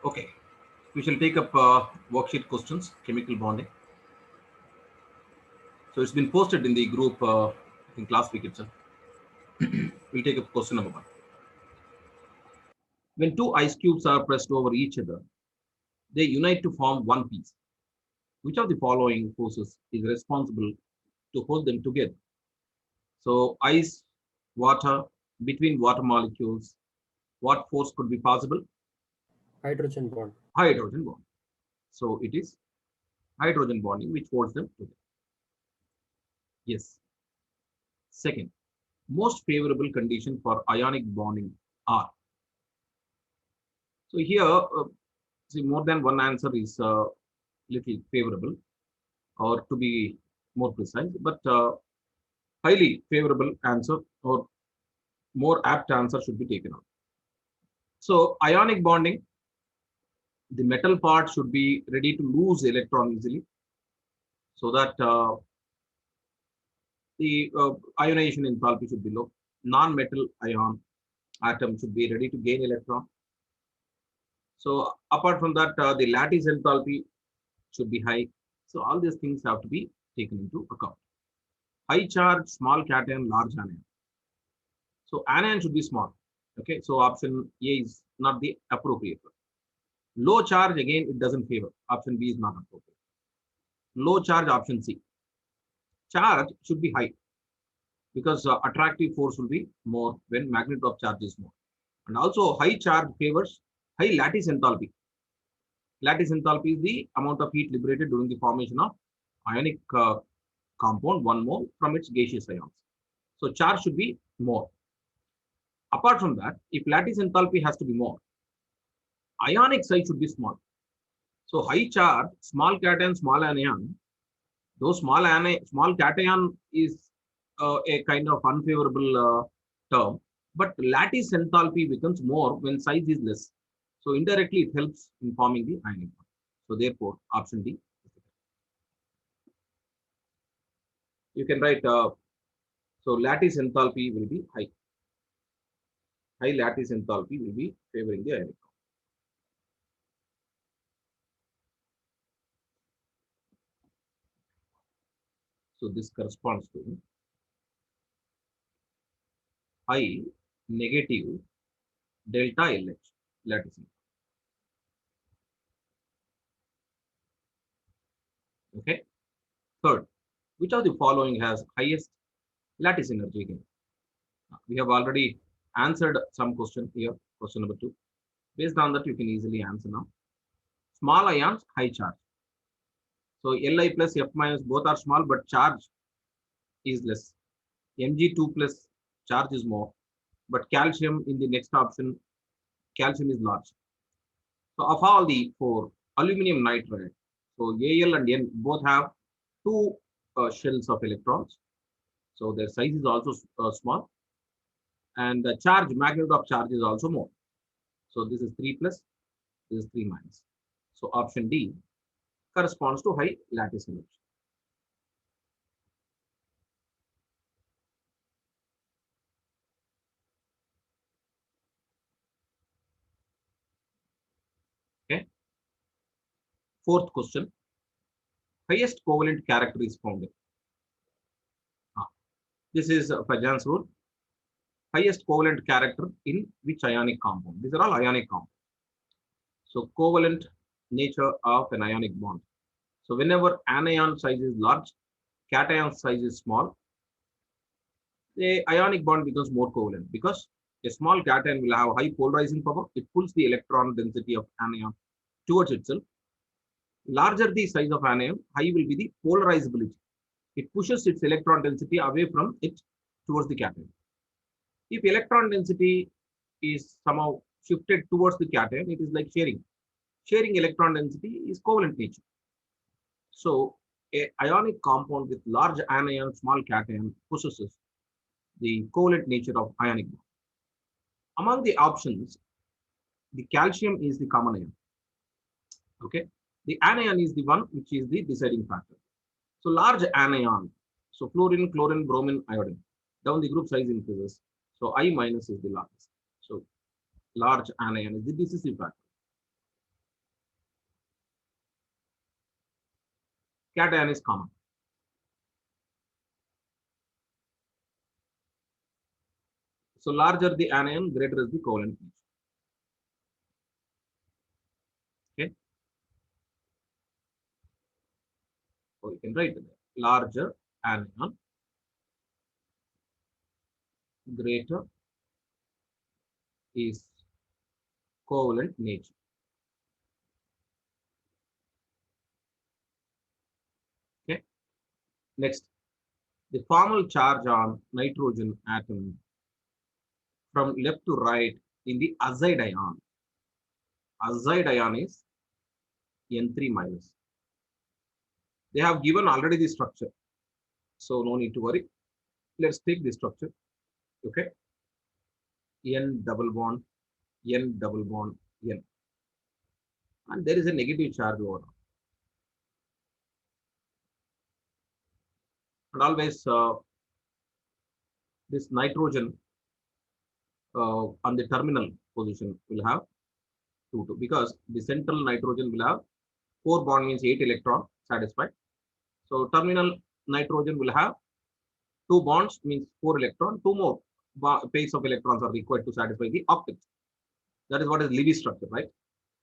Okay, we shall take up worksheet questions, chemical bonding. So it's been posted in the group, I think last week itself. We'll take up question number one. When two ice cubes are pressed over each other, they unite to form one piece. Which of the following forces is responsible to hold them together? So ice, water, between water molecules, what force could be possible? Hydrogen bond. Hydrogen bond. So it is hydrogen bonding which holds them together. Yes. Second, most favorable condition for ionic bonding are. So here, see, more than one answer is little favorable, or to be more precise, but highly favorable answer or more apt answer should be taken out. So ionic bonding, the metal part should be ready to lose electron easily, so that the ionization enthalpy should be low. Non-metal ion atom should be ready to gain electron. So apart from that, the lattice enthalpy should be high. So all these things have to be taken into account. High charge, small cation, large anion. So anion should be small. Okay, so option A is not the appropriate one. Low charge, again, it doesn't favor. Option B is not appropriate. Low charge, option C. Charge should be high because attractive force will be more when magnitude of charge is more. And also high charge favors high lattice enthalpy. Lattice enthalpy is the amount of heat liberated during the formation of ionic compound 1 mole from its gaseous ions. So charge should be more. Apart from that, if lattice enthalpy has to be more, ionic size should be small. So high charge, small cation, small anion, though small cation is a kind of unfavorable term, but lattice enthalpy becomes more when size is less. So indirectly it helps in forming the ionic bond. So therefore, option D. You can write, so lattice enthalpy will be high. High lattice enthalpy will be favoring the ionic bond. So this corresponds to high negative delta LH lattice. Okay. Third, which of the following has highest lattice energy gain? We have already answered some question here, question number 2. Based on that, you can easily answer now. Small ions, high charge. So Li plus F minus both are small, but charge is less. Mg2 plus charge is more, but calcium in the next option, calcium is large. So of all the four, aluminum nitride, so Al and N both have two shells of electrons. So their size is also small, and the charge, magnitude of charge is also more. So this is 3 plus, this is 3 minus. So option D corresponds to high lattice energy. Okay. Fourth question. Highest covalent character is found in. This is Pajan's rule. Highest covalent character in which ionic compound? These are all ionic compounds. So covalent nature of an ionic bond. So whenever anion size is large, cation size is small, the ionic bond becomes more covalent because a small cation will have high polarizing power. It pulls the electron density of anion towards itself. Larger the size of anion, high will be the polarizability. It pushes its electron density away from it towards the cation. If electron density is somehow shifted towards the cation, it is like sharing. Sharing electron density is covalent nature. So a ionic compound with large anion, small cation possesses the covalent nature of ionic bond. Among the options, the calcium is the common ion. Okay, the anion is the one which is the deciding factor. So large anion, so fluorine, chlorine, bromine, iodine. Down the group size increases. So I minus is the largest. So large anion is the decisive factor. cation is common. So larger the anion, greater is the covalent nature. Okay. So you can write it there. Larger anion, greater is covalent nature. Okay. Next, the formal charge on nitrogen atom from left to right in the azide ion. Azide ion is N3 minus. They have given already the structure, so no need to worry. Let's take the structure. Okay. N double bond, N double bond, N. And there is a negative charge over. And always this nitrogen on the terminal position will have 2 because the central nitrogen will have 4 bond means 8 electron satisfied. So terminal nitrogen will have 2 bonds means 4 electron, 2 more pairs of electrons are required to satisfy the octet. That is what is Lewis structure, right?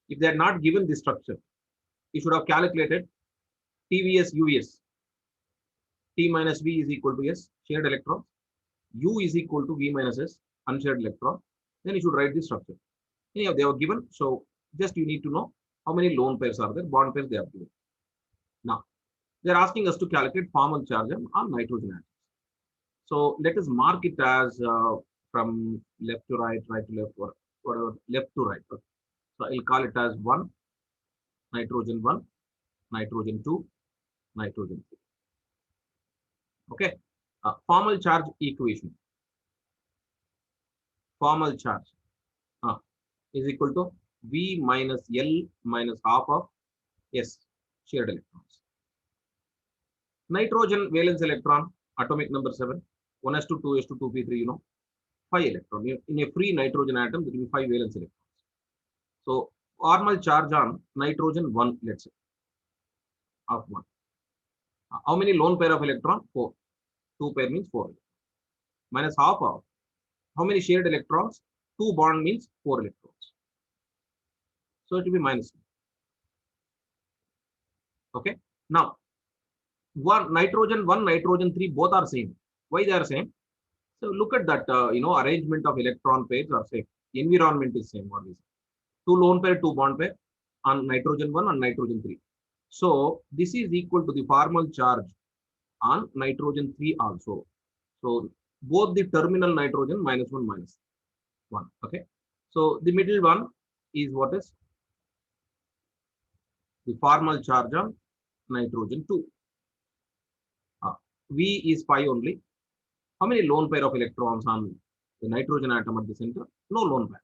If they had not given this structure, you should have calculated TVS UVS. T minus V is equal to S, shared electron. U is equal to V minus S, unshared electron. Then you should write the structure. Anyhow, they are given. So just you need to know how many lone pairs are there, bond pairs they have given. Now, they are asking us to calculate formal charge on nitrogen atoms. So let us mark it as from left to right, right to left, or whatever, left to right. Okay. So I'll call it as 1, nitrogen 1, nitrogen 2, nitrogen 3. Okay. Formal charge equation. Formal charge is equal to V minus L minus half of S, shared electrons. Nitrogen valence electron, atomic number 7, 1s2, 2s2, 2p3, you know, 5 electron. In a free nitrogen atom, there will be 5 valence electrons. So formal charge on nitrogen 1, let's say, of 1. How many lone pair of electron? 4. 2 pair means 4. Minus half of how many shared electrons? 2 bond means 4 electrons. So it will be minus 1. Okay. Now, nitrogen 1, nitrogen 3, both are same. Why they are same? So look at that, arrangement of electron pairs are same. Environment is same. What is it? 2 lone pair, 2 bond pair on nitrogen 1 and nitrogen 3. So this is equal to the formal charge on nitrogen 3 also. So both the terminal nitrogen minus 1 minus 1. Okay. So the middle one is what is the formal charge on nitrogen 2. V is 5 only. How many lone pair of electrons on the nitrogen atom at the center? No lone pair.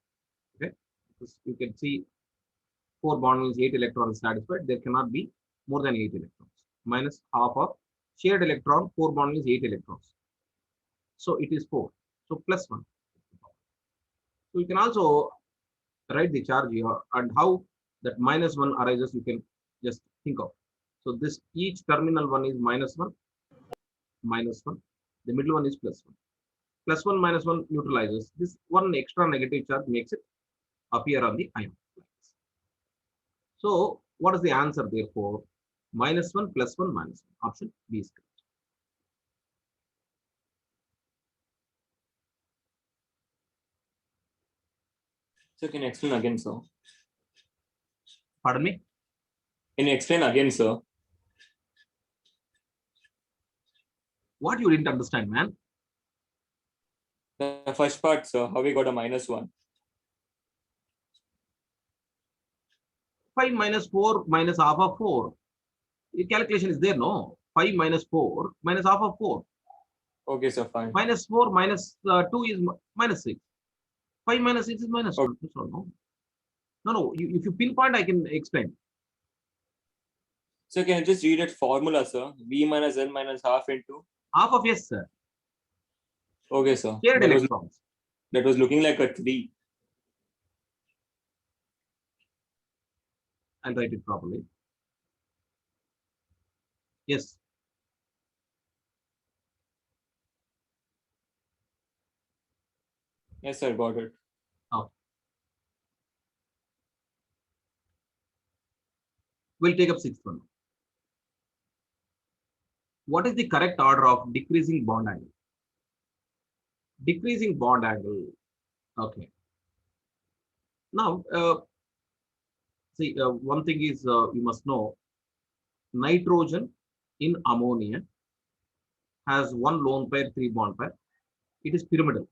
Okay. You can see 4 bond means 8 electrons satisfied. There cannot be more than 8 electrons. Minus half of shared electron, 4 bond means 8 electrons. So it is 4. So plus 1. So you can also write the charge here and how that minus 1 arises, you can just think of. So this each terminal one is minus 1, minus 1. The middle one is plus 1. Plus 1 minus 1 neutralizes. This one extra negative charge makes it appear on the ion. So what is the answer therefore? Minus 1 plus 1 minus 1. Option B is correct. So can you explain again, sir? Pardon me? Can you explain again, sir? What you didn't understand, man? The first part, sir, how we got a minus 1. 5 minus 4 minus half of 4. The calculation is there, no? 5 minus 4 minus half of 4. Okay, sir, fine. Minus 4 minus 2 is minus 6. 5 minus 6 is minus 1. Okay. No. If you pinpoint, I can explain. So can you just read that formula, sir? V minus L minus half into? Half of S, sir. Okay, sir. Shared electrons. That was looking like a 3. I'll write it properly. Yes. Yes, sir. Got it. Okay. We'll take up sixth one. What is the correct order of decreasing bond angle? Decreasing bond angle. Okay. Now, see, one thing is you must know nitrogen in ammonia has one lone pair, three bond pair. It is pyramidal.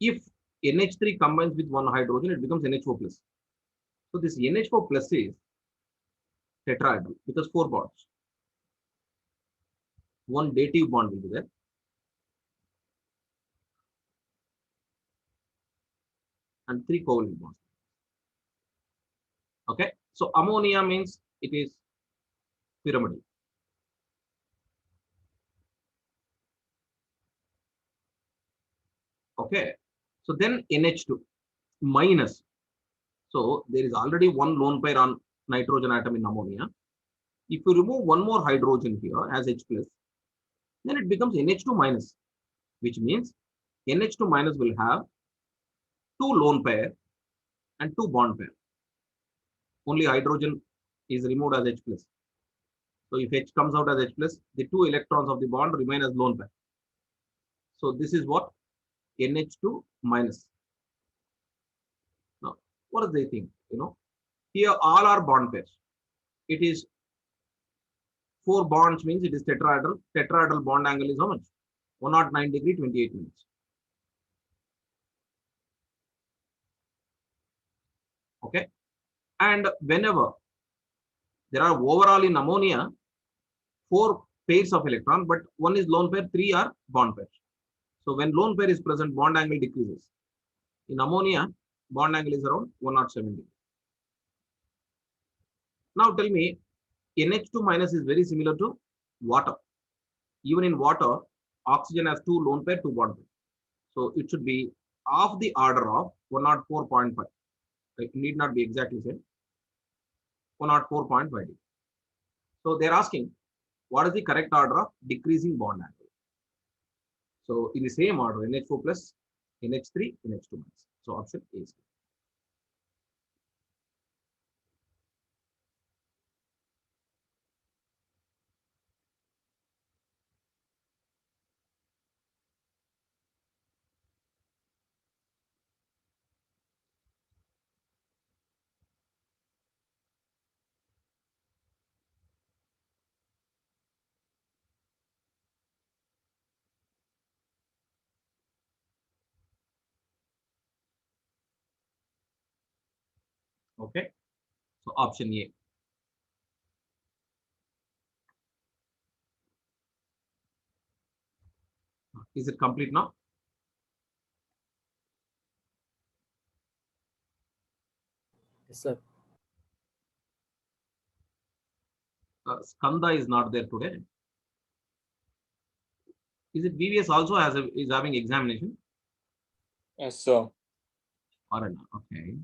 If NH3 combines with one hydrogen, it becomes NH4 plus. So this NH4 plus is tetrahedral because four bonds. One dative bond will be there. And three covalent bonds. Okay. So ammonia means it is pyramidal. Okay. So then NH2 minus. So there is already one lone pair on nitrogen atom in ammonia. If you remove one more hydrogen here as H plus, then it becomes NH2 minus, which means NH2 minus will have two lone pair and two bond pair. Only hydrogen is removed as H plus. So if H comes out as H plus, the two electrons of the bond remain as lone pair. So this is what NH2 minus. Now, what do they think? Here all are bond pairs. It is four bonds means it is tetrahedral. Tetrahedral bond angle is how much? 109 degree, 28 minutes. Okay. And whenever there are overall in ammonia, four pairs of electron, but one is lone pair, three are bond pairs. So when lone pair is present, bond angle decreases. In ammonia, bond angle is around 107 degree. Now tell me, NH2 minus is very similar to water. Even in water, oxygen has two lone pair, two bond pair. So it should be of the order of 104.5. It need not be exactly same. 104.5 degree. So they're asking, what is the correct order of decreasing bond angle? So in the same order, NH4 plus, NH3, NH2 minus. So option A is correct. Okay. So option A. Is it complete now? Yes, sir. Skanda is not there today. Is it VVS also is having examination? Yes, sir. Or not? Okay.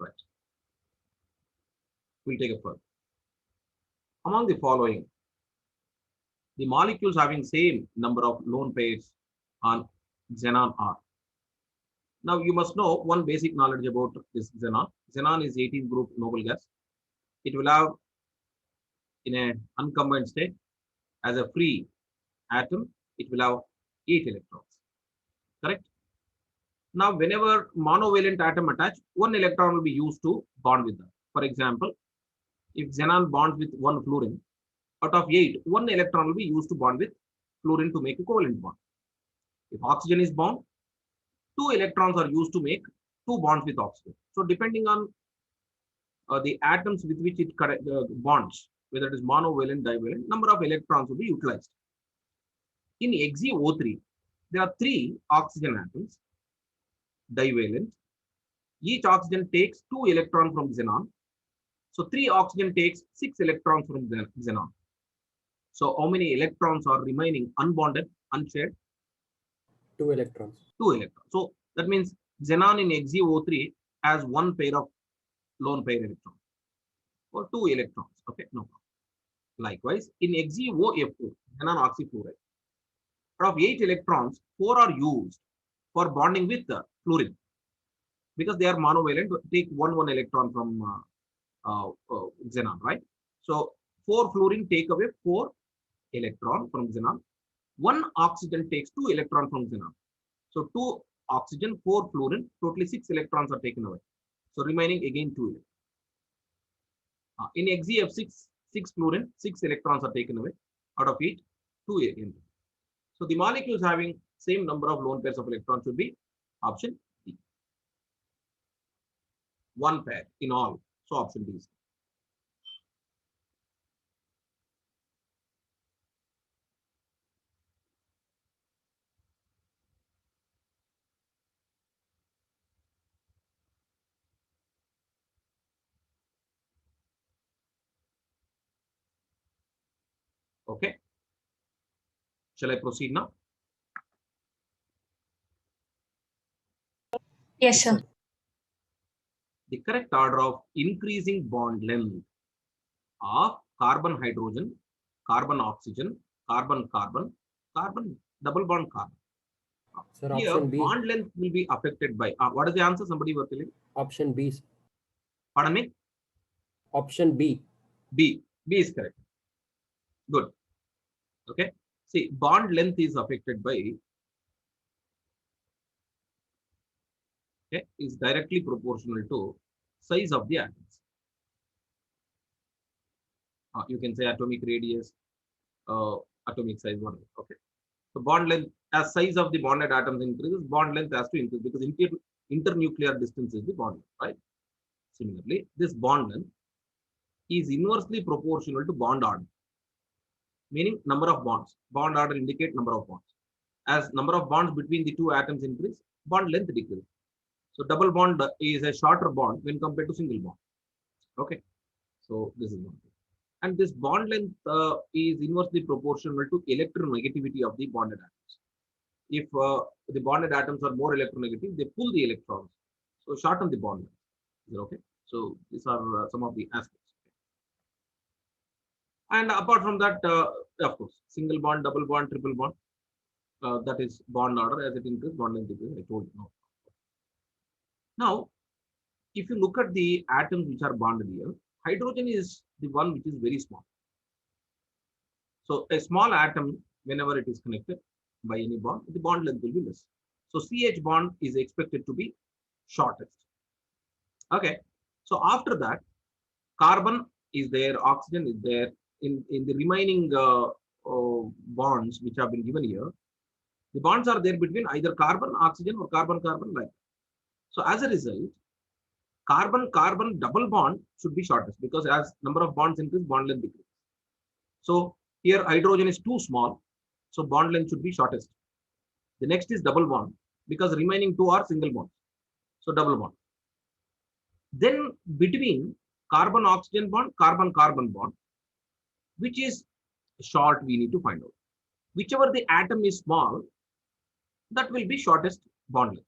Right. We'll take a further. Among the following, the molecules having same number of lone pairs on xenon are. Now you must know one basic knowledge about this xenon. Xenon is 18th group noble gas. It will have in an uncombined state as a free atom, it will have 8 electrons. Correct? Now, whenever monovalent atom attached, one electron will be used to bond with them. For example, if xenon bonds with one fluorine, out of 8, one electron will be used to bond with fluorine to make a covalent bond. If oxygen is bound, 2 electrons are used to make 2 bonds with oxygen. So, depending on the atoms with which it bonds, whether it is monovalent, divalent, number of electrons will be utilized. In XeO3, there are 3 oxygen atoms, divalent. Each oxygen takes 2 electrons from xenon. So 3 oxygen takes 6 electrons from xenon. So how many electrons are remaining unbonded, unshared? 2 electrons. 2 electrons. So that means xenon in XeO3 as one pair of lone pair electrons or 2 electrons. Okay, no problem. Likewise, in XeO4, xenon oxyfluoride, out of 8 electrons, 4 are used for bonding with fluorine because they are monovalent. Take one electron from xenon, right? So 4 fluorine take away 4 electron from xenon. 1 oxygen takes 2 electron from xenon. So 2 oxygen, 4 fluorine, totally 6 electrons are taken away. So remaining again 2 electrons. In XeF6, 6 fluorine, 6 electrons are taken away. Out of it, 2 again. So the molecules having same number of lone pairs of electrons should be option D. 1 pair in all. So option D is. Okay. Shall I proceed now? Yes, Yes, sir. sir. The correct order of increasing bond length of carbon hydrogen, carbon oxygen, carbon carbon, carbon double bond carbon. Sir, Here, option B. bond length will be affected by what is the answer? Somebody were telling. Option B. Pardon me. Option B. B. B is correct. Good. Okay. See, bond length is affected by. Okay, is directly proportional to size of the atoms. You can say atomic radius, atomic size, one. Okay. So bond length, as size of the bonded atoms increases, bond length has to increase because internuclear distance is the bond length, right? Similarly, this bond length is inversely proportional to bond order, meaning number of bonds. Bond order indicate number of bonds. As number of bonds between the two atoms increase, bond length decreases. So double bond is a shorter bond when compared to single bond. Okay, so this is one thing. And this bond length is inversely proportional to electronegativity of the bonded atoms. If the bonded atoms are more electronegative, they pull the electrons, so shorten the bond length. Is it okay? So these are some of the aspects. And apart from that, of course, single bond, double bond, triple bond, that is bond order as it increases, bond length decreases. I told you. No. Now, if you look at the atoms which are bonded here, hydrogen is the one which is very small. So a small atom, whenever it is connected by any bond, the bond length will be less. So CH bond is expected to be shortest. Okay. So after that, carbon is there, oxygen is there. In the remaining bonds which have been given here, the bonds are there between either carbon, oxygen, or carbon, carbon, like. So as a result, carbon, carbon double bond should be shortest because as number of bonds increase, bond length decreases. So here hydrogen is too small, so bond length should be shortest. The next is double bond because remaining two are single bonds, so double bond. Then between carbon oxygen bond, carbon carbon bond, which is short, we need to find out. Whichever the atom is small, that will be shortest bond length.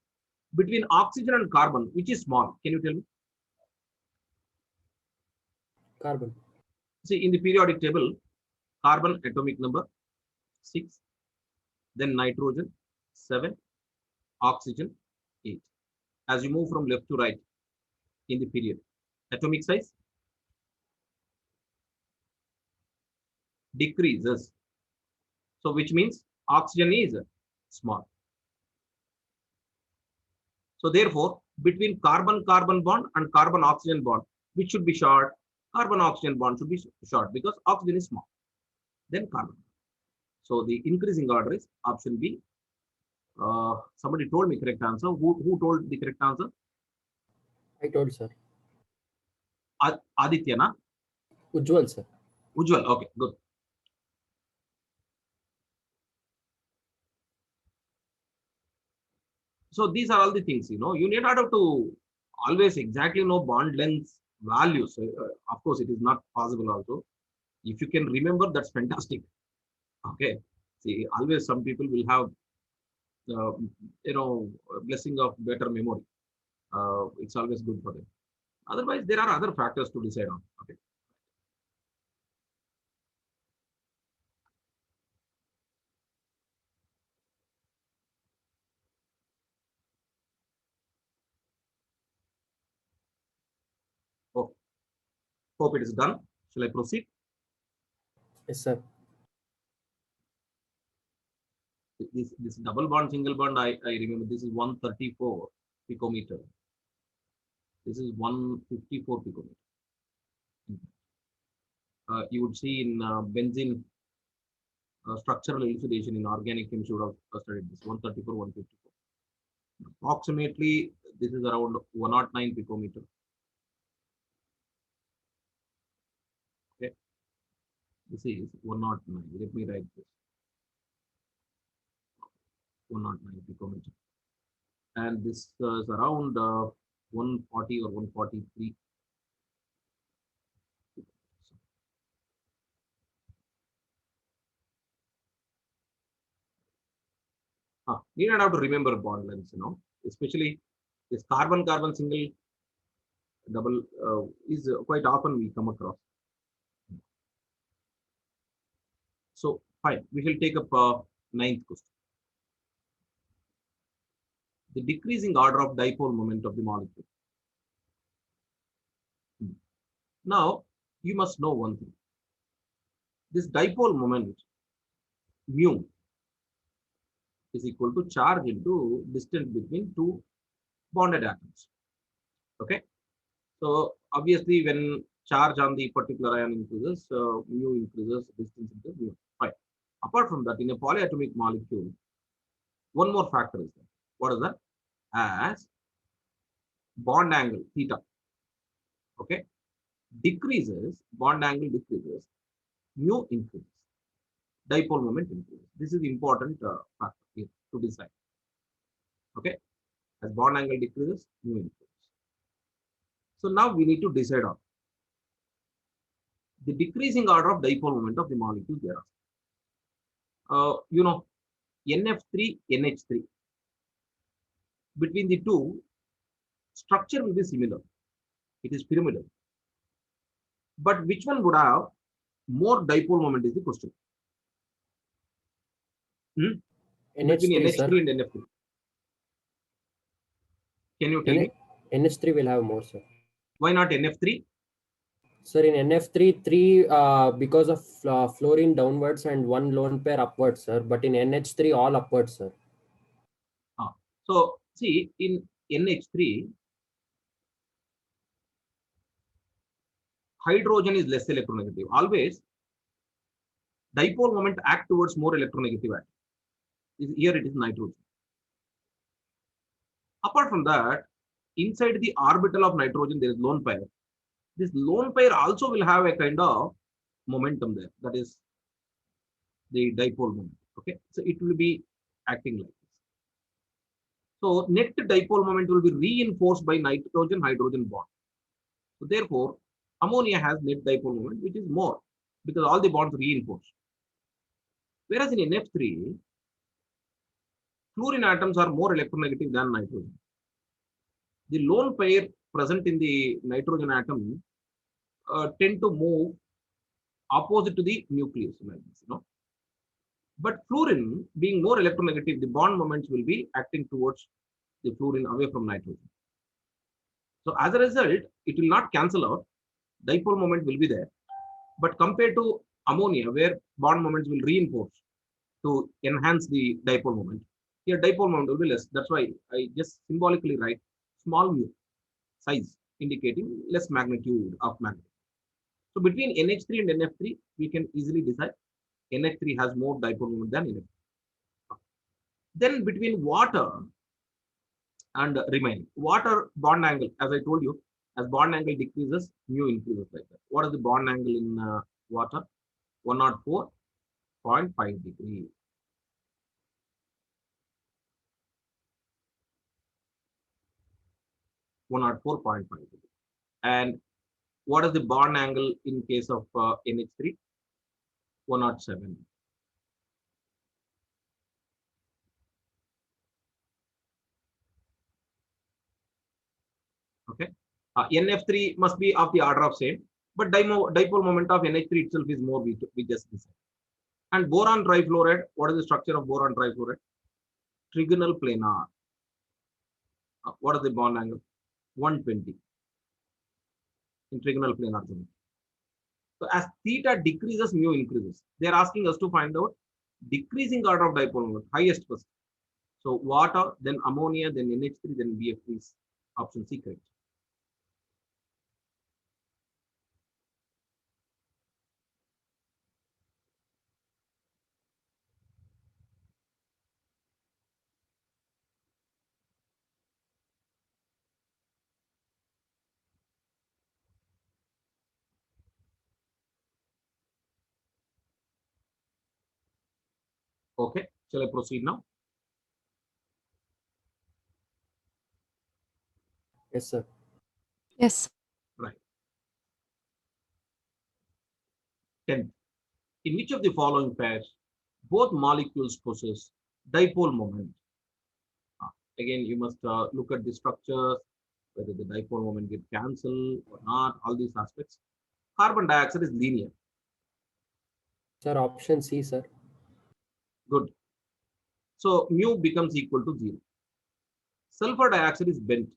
Between oxygen and carbon, which is small, can you tell me? Carbon. See, in the periodic table, carbon atomic number 6, then nitrogen 7, oxygen 8. As you move from left to right in the period, atomic size decreases. So which means oxygen is small. So therefore, between carbon-carbon bond and carbon-oxygen bond, which should be short, carbon-oxygen bond should be short because oxygen is small. Then carbon. So the increasing order is option B. Somebody told me correct answer. Who told the correct answer? I told, sir. Aditya, na? Ujjwal, sir. Ujjwal. Okay, good. So these are all the things, you need not have to always exactly know bond length values. Of course, it is not possible also. If you can remember, that's fantastic. Okay. See, always some people will have, blessing of better memory. It's always good for them. Otherwise, there are other factors to decide on. Okay. Okay. Hope it is done. Shall I proceed? Yes, sir. This double bond, single bond, I remember this is 134 picometer. This is 154 picometer. You would see in benzene structural elucidation in organic chemistry would have studied this 134, 154. Approximately, this is around 109 picometer. Okay, this is 109. Let me write this 109 picometer, and this is around 140 or 143. You don't have to remember bond lengths, especially this carbon-carbon single double is quite often we come across. So fine, we shall take up ninth question. The decreasing order of dipole moment of the molecule. Now you must know one thing. This dipole moment mu is equal to charge into distance between two bonded atoms. Okay, so obviously when charge on the particular ion increases, mu increases, distance increases, mu. Fine. Apart from that, in a polyatomic molecule, one more factor is there. What is that? As bond angle theta, okay, decreases, bond angle decreases, mu increases, dipole moment increases. This is the important factor here to decide. Okay, as bond angle decreases, mu increases. So now we need to decide on the decreasing order of dipole moment of the molecule there. NF3, NH3. Between the two, structure will be similar. It is pyramidal. But which one would have more dipole moment is the question. Between NH3, sir. NH3 and NF3. Can you tell me? NH3 will have more, sir. Why not NF3? Sir, in NF3, because of fluorine downwards and one lone pair upwards, sir. But in NH3, all upwards, sir. So see, in NH3, hydrogen is less electronegative. Always, dipole moment act towards more electronegative atom. Here it is nitrogen. Apart from that, inside the orbital of nitrogen, there is lone pair. This lone pair also will have a kind of momentum there. That is the dipole moment. Okay, so it will be acting like this. So net dipole moment will be reinforced by nitrogen-hydrogen bond. So therefore, ammonia has net dipole moment, which is more because all the bonds reinforce. Whereas in NF3, fluorine atoms are more electronegative than nitrogen. The lone pair present in the nitrogen atom tend to move opposite to the nucleus like this, But fluorine being more electronegative, the bond moments will be acting towards the fluorine away from nitrogen. So as a result, it will not cancel out. Dipole moment will be there. But compared to ammonia, where bond moments will reinforce to enhance the dipole moment, here dipole moment will be less. That's why I just symbolically write small mu size, indicating less magnitude of magnet. So between NH3 and NF3, we can easily decide NH3 has more dipole moment than NF3. Then between water and remaining, water bond angle, as I told you, as bond angle decreases, mu increases like that. What is the bond angle in water? 104.5 degree. And what is the bond angle in case of NH3? 107. NF3 must be of the order of same, but dipole moment of NH3 itself is more, we just decided. And boron trifluoride, what is the structure of boron trifluoride? Trigonal planar. What is the bond angle? 120 in trigonal planar zone. So as theta decreases, mu increases. They are asking us to find out decreasing order of dipole moment, highest first. So water, then ammonia, then NH3, then BF3 is option C correct. Okay, shall I proceed now? Yes, sir. Yes. Right. 10th. In which of the following pairs both molecules possess dipole moment? Again, you must look at the structures, whether the dipole moment get cancelled or not, all these aspects. Carbon dioxide is linear. Sir, option C, sir. Good. So mu becomes equal to 0. Sulfur dioxide is bent.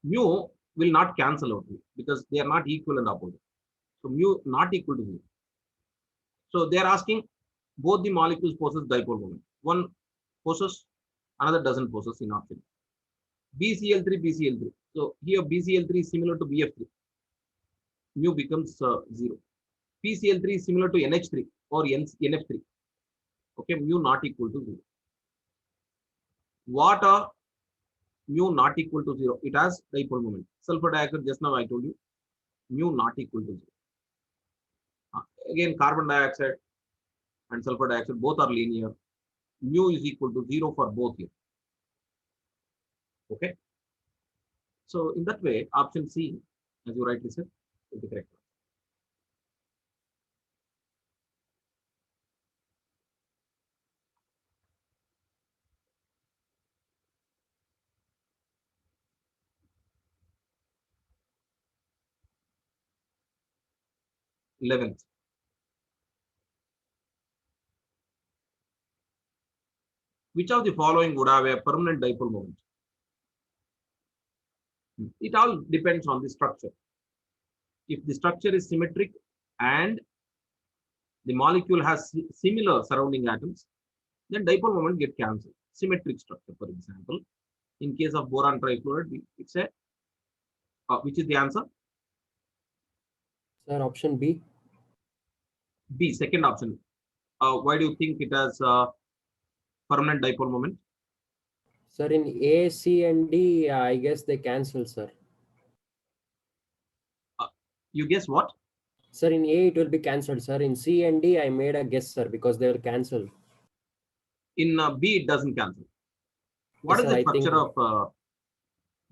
Mu will not cancel out because they are not equal and opposite. So mu not equal to 0. So they are asking both the molecules possess dipole moment. One possesses, another doesn't possess in option. BCl3, BCl3. So here BCl3 is similar to BF3. Mu becomes 0. PCl3 is similar to NH3 or NF3. Okay, mu not equal to 0. Water, mu not equal to 0. It has dipole moment. Sulfur dioxide, just now I told you, mu not equal to 0. Again, carbon dioxide and sulfur dioxide both are linear. Mu is equal to 0 for both here. Okay. So in that way, option C, as you rightly said, is the correct one. Eleventh. Which of the following would have a permanent dipole moment? It all depends on the structure. If the structure is symmetric and the molecule has similar surrounding atoms, then dipole moment get cancelled. Symmetric structure, for example, in case of boron trifluoride, it's a which is the answer? Sir, option B. B, second option. Why do you think it has permanent dipole moment? Sir, in A, C, and D, I guess they cancel, sir. You guess what? Sir, in A, it will be cancelled, sir. In C and D, I made a guess, sir, because they will cancel. In B, it doesn't cancel. What Yes, is sir, the I think. structure of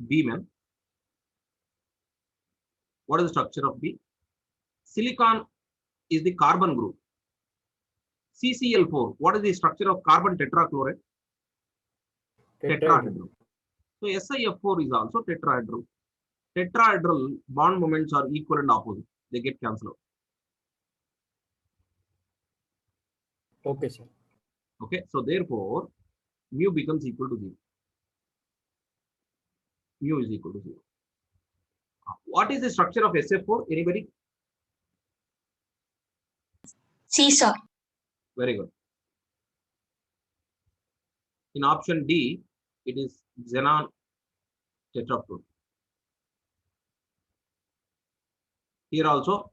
B, man? What is the structure of B? Silicon is the carbon group. CCl4, what is the structure of carbon tetrachloride? Tetrahedral. So SiF4 is also tetrahedral. Tetrahedral bond moments are equal and opposite. They get cancelled out. Okay, sir. Okay, so therefore, mu becomes equal to 0. Mu is equal to 0. What is the structure of SF4? Anybody? C, sir. Very good. In option D, it is xenon tetrafluoride. Here also,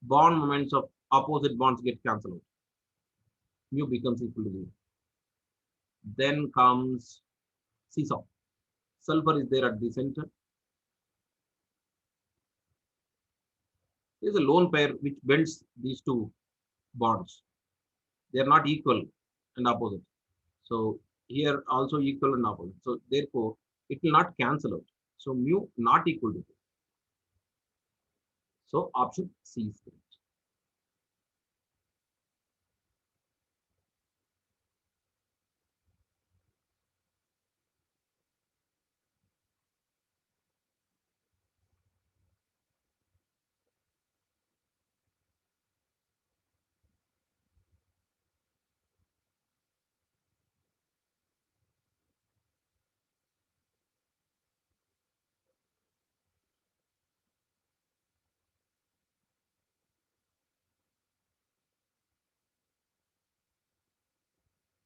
bond moments of opposite bonds get cancelled out. Mu becomes equal to 0. Then comes seesaw. Sulfur is there at the center. There is a lone pair which bends these two bonds. They are not equal and opposite. So here also equal and opposite. So therefore, it will not cancel out. So mu not equal to 0. So option C is correct.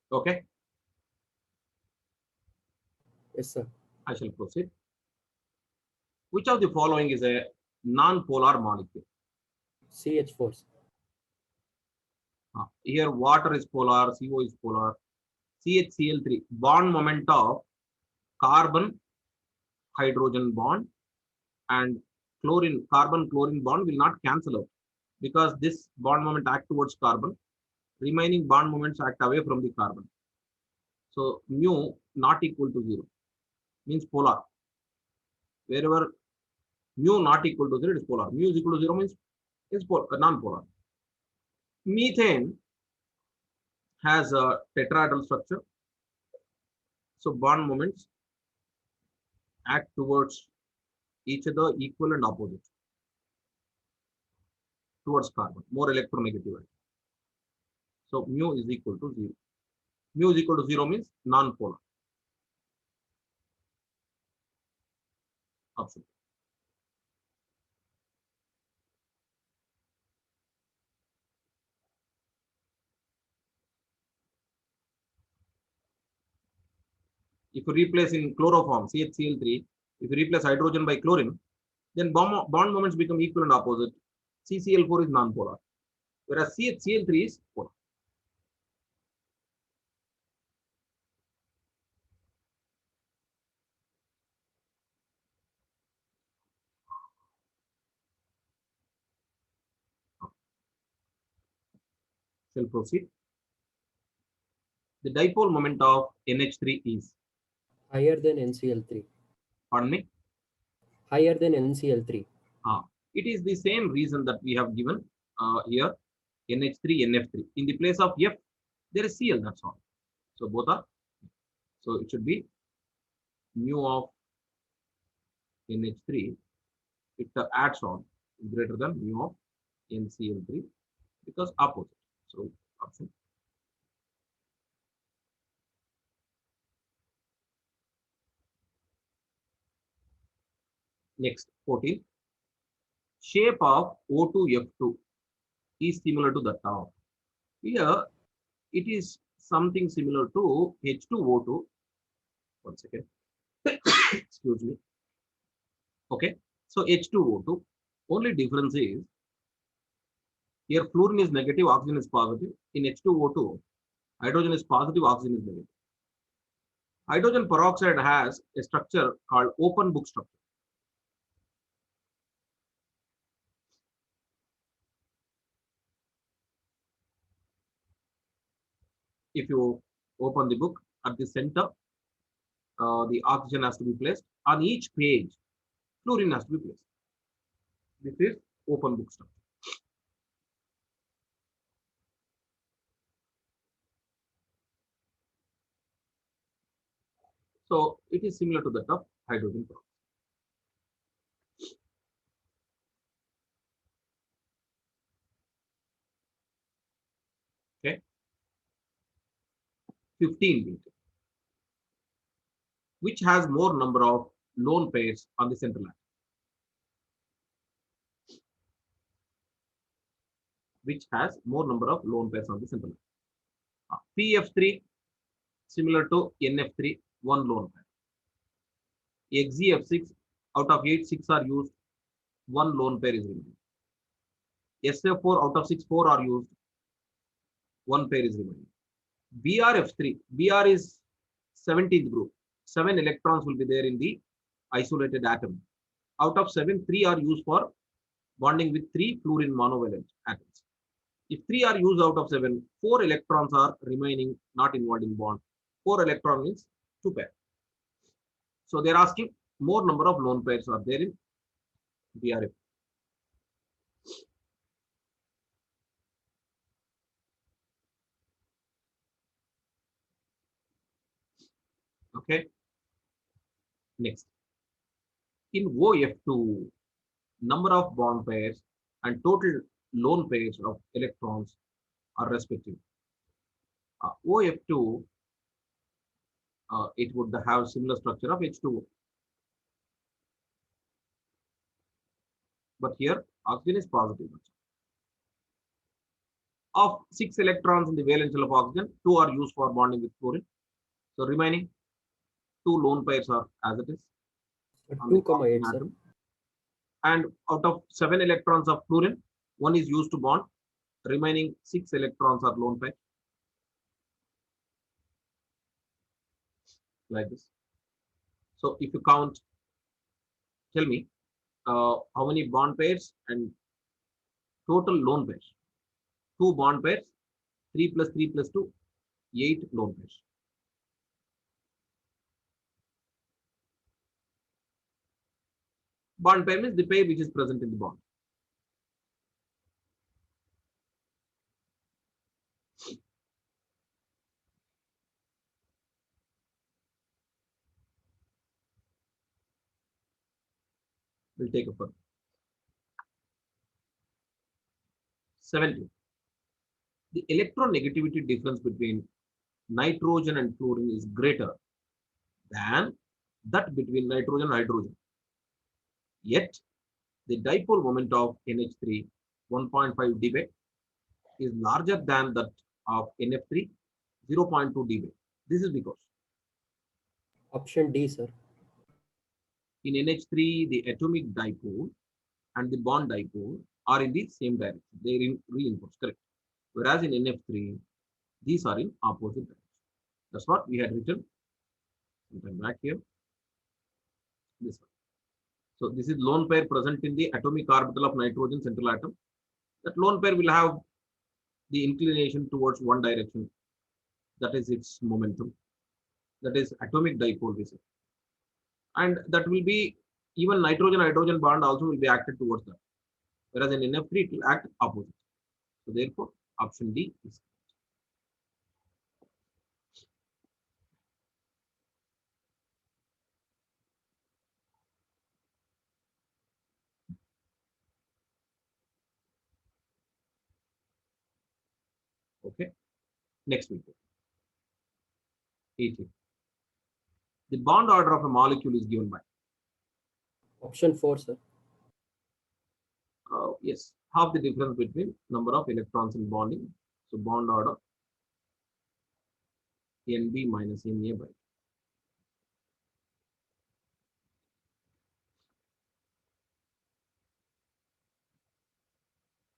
Okay, Yes, sir. I shall proceed. Which of the following is a non-polar molecule? CH4. Sir. Here water is polar, CO is polar, CHCl3, bond moment of carbon hydrogen bond and chlorine, carbon chlorine bond will not cancel out because this bond moment act towards carbon, remaining bond moments act away from the carbon. So mu not equal to 0 means polar. Wherever mu not equal to 0, it is polar. Mu is equal to 0 means it's non-polar. Methane has a tetrahedral structure. So bond moments act towards each other equal and opposite towards carbon, more electronegative. So mu is equal to 0. Mu is equal to 0 means non-polar. Option. If you replace in chloroform, CHCl3, if you replace hydrogen by chlorine, then bond moments become equal and opposite. CCl4 is non-polar, whereas CHCl3 is polar. Shall proceed. The dipole moment of NH3 is, Higher than NCl3. pardon me, Higher than NCl3. it is the same reason that we have given here NH3, NF3. In the place of F, there is Cl, that's all. So both are, so it should be mu of NH3, it adds on greater than mu of NCl3 because opposite. So option. Next, 14. Shape of O2F2 is similar to that of. Here, it is something similar to H2O2. One second. Excuse me. Okay. So H2O2. Only difference is here fluorine is negative, oxygen is positive. In H2O2, hydrogen is positive, oxygen is negative. Hydrogen peroxide has a structure called open book structure. If you open the book, at the center, the oxygen has to be placed. On each page, fluorine has to be placed. This is open book structure. So it is similar to that of hydrogen peroxide. Okay. 15. Which has more number of lone pairs on the central atom? Which has more number of lone pairs on the central atom? PF3 similar to NF3, one lone pair. XeF6 out of 8, 6 are used, one lone pair is remaining. SF4 out of 6, 4 are used, one pair is remaining. BRF3, BR is 17th group. 7 electrons will be there in the isolated atom. Out of 7, 3 are used for bonding with 3 fluorine monovalent atoms. If 3 are used out of 7, 4 electrons are remaining not involved in bond. 4 electron means 2 pair. So they are asking more number of lone pairs are there in BRF. Okay. Next. In OF2, number of bond pairs and total lone pairs of electrons are respective. OF2, it would have similar structure of H2O. But here, oxygen is positive. Of 6 electrons in the valence shell of oxygen, 2 are used for bonding with fluorine. So remaining 2 lone pairs are as it is. On the 2, 8, sir. atom. And out of 7 electrons of fluorine, 1 is used to bond. Remaining 6 electrons are lone pair. Like this. So if you count, tell me how many bond pairs and total lone pairs. 2 bond pairs, 3 plus 3 plus 2, 8 lone pairs. Bond pair means the pair which is present in the bond. We'll take a further. 70. The electronegativity difference between nitrogen and fluorine is greater than that between nitrogen and hydrogen. Yet, the dipole moment of NH3 1.5 dB is larger than that of NF3 0.2 dB. This is because Option D, sir. in NH3, the atomic dipole and the bond dipole are in the same direction. They reinforce, correct? Whereas in NF3, these are in opposite direction. That's what we had written sometime back here. This one. So this is lone pair present in the atomic orbital of nitrogen central atom. That lone pair will have the inclination towards one direction. That is its momentum. That is atomic dipole, we say. And that will be even nitrogen-hydrogen bond also will be acted towards that. Whereas in NF3, it will act opposite. So therefore, option D is okay. Next we go. 18. The bond order of a molecule is given by Option 4, sir. yes, half the difference between number of electrons in bonding. So bond order NB minus NA by.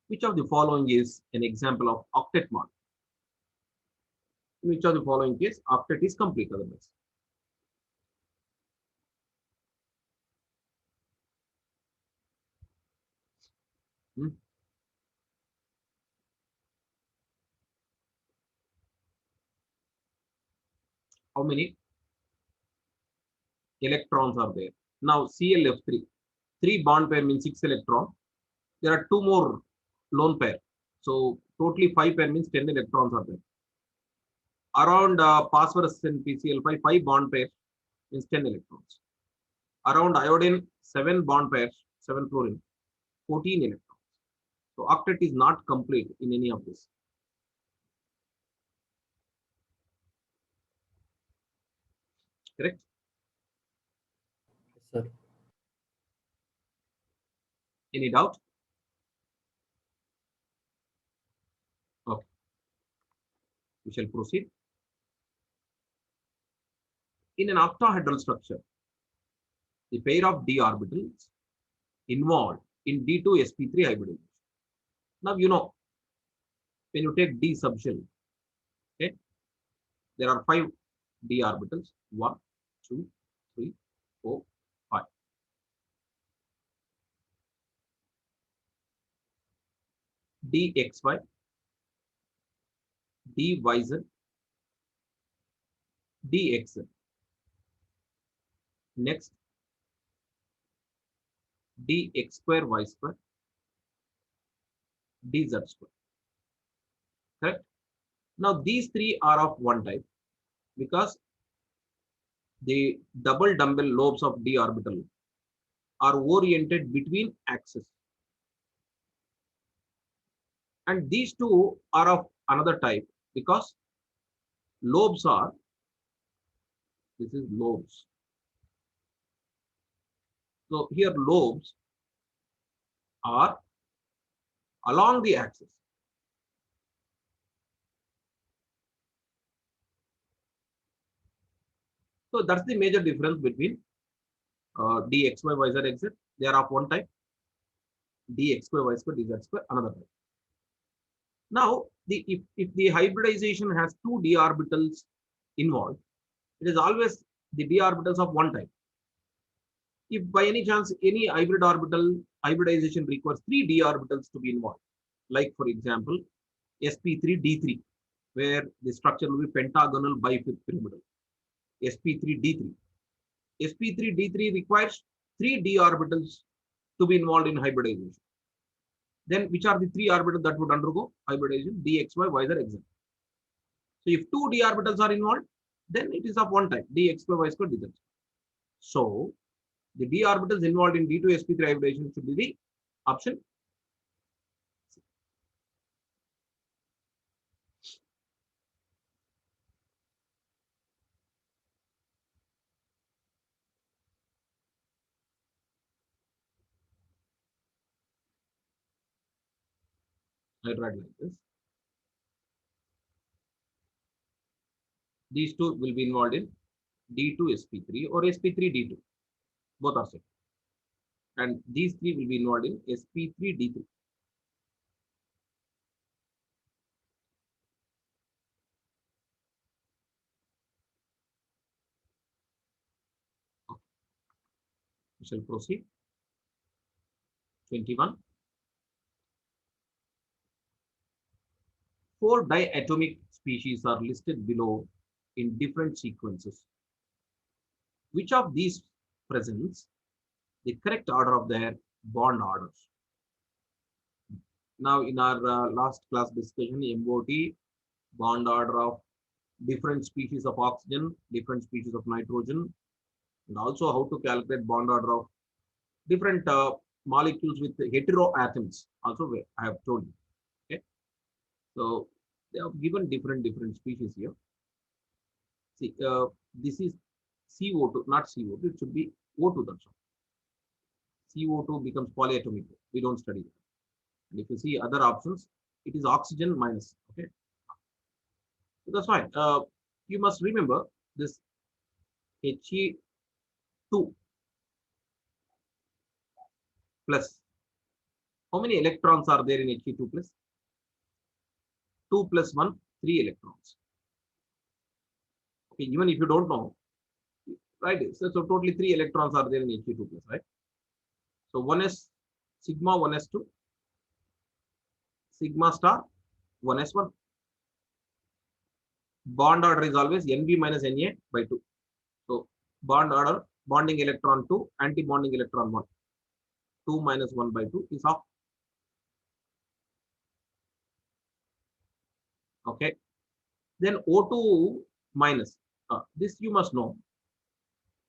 Which of the following is an example of octet model? In which of the following case octet is complete otherwise? How many electrons are there? Now ClF3, 3 bond pair means 6 electron. There are 2 more lone pair. So totally 5 pair means 10 electrons are there. Around phosphorus and PCl5, 5 bond pairs means 10 electrons. Around iodine, 7 bond pairs, 7 fluorine, 14 electrons. So octet is not complete in any of this. Correct? Sir. Any doubt? Okay. We shall proceed. In an octahedral structure, the pair of d orbitals involved in D2sp3 hybridization. Now you know when you take d subshell, okay, there are 5 d orbitals 1, 2, 3, 4, 5. dxy, dyz, dxz. Next, dx square y square, dz square. Correct? Now these 3 are of one type because the double dumbbell lobes of d orbital are oriented between axes. And these 2 are of another type because lobes are, this is lobes. So here lobes are along the axis. So that's the major difference between dx by y z x z. They are of one type. Dx square y square dz square another type. Now, if the hybridization has two d orbitals involved, it is always the d orbitals of one type. If by any chance any hybridization requires three d orbitals to be involved, like for example sp3d3, where the structure will be pentagonal bifid pyramidal. sp3d3. sp3d3 requires three d orbitals to be involved in hybridization. Then which are the three orbitals that would undergo hybridization? dxy, yz, xz. So if two d orbitals are involved, then it is of one type, dx square, y square, dz. So the d orbitals involved in d2 sp3 hybridization should be the option. I write like this. These two will be involved in d2 sp3 or sp3 d2. Both are same. And these three will be involved in sp3 d3. We shall proceed. 21. 4 diatomic species are listed below in different sequences. Which of these presents the correct order of their bond orders? Now, in our last class discussion, MOT, bond order of different species of oxygen, different species of nitrogen, and also how to calculate bond order of different molecules with heteroatoms. Also, I have told you. Okay, so they have given different species here. See, this is CO2, not CO2. It should be O2. That's all. CO2 becomes polyatomic. We don't study that. And if you see other options, it is oxygen minus. Okay, so that's fine. You must remember this He2 plus. How many electrons are there in He2 plus? 2 plus 1, 3 electrons. Okay, even if you don't know, right? So totally 3 electrons are there in He2 plus, right? So 1s sigma, 1s2, sigma star, 1s1. Bond order is always Nb minus Na by 2. So bond order, bonding electron 2, anti-bonding electron 1. 2 minus 1 by 2 is half. Okay. Then O2 minus, this you must know.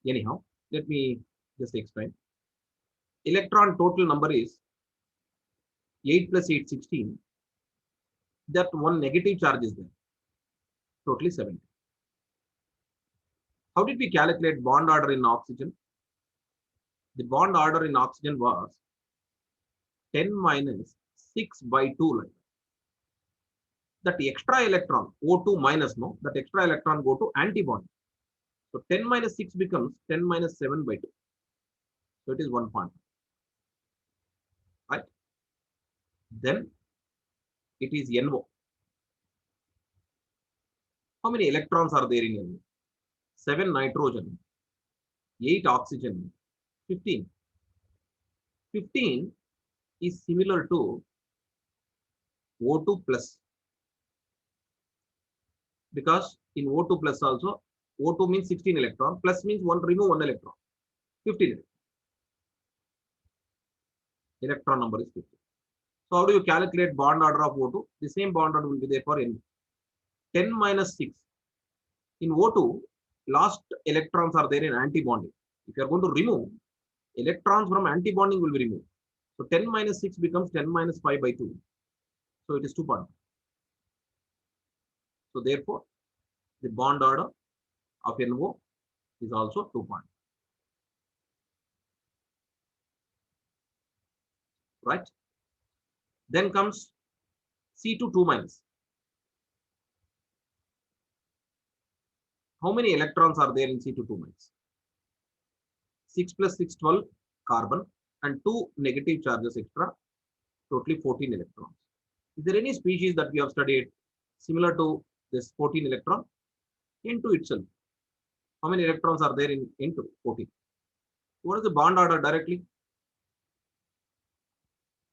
Anyhow, let me just explain. Electron total number is 8 plus 8, 16. That one negative charge is there. Totally 70. How did we calculate bond order in oxygen? The bond order in oxygen was 10 minus 6 by 2 like that. The extra electron, O2 minus, no, that extra electron go to antibond. So 10 minus 6 becomes 10 minus 7 by 2. So it is 1 point. Right? Then it is NO. How many electrons are there in NO? 7 nitrogen, 8 oxygen, 15. 15 is similar to O2 plus. Because in O2 plus also, O2 means 16 electron, plus means remove 1 electron, 15. Electron number is 15. So how do you calculate bond order of O2? The same bond order will be there for N. 10 minus 6. In O2, last electrons are there in antibonding. If you are going to remove, electrons from antibonding will be removed. So 10 minus 6 becomes 10 minus 5 by 2. So it is 2 point. So therefore, the bond order of NO is also 2 point. Right? Then comes C2 2 minus. How many electrons are there in C2 minus? 6 plus 6, 12 carbon and 2 negative charges extra, totally 14 electrons. Is there any species that we have studied similar to this 14 electron? N2 itself. How many electrons are there in N2? 14. What is the bond order directly?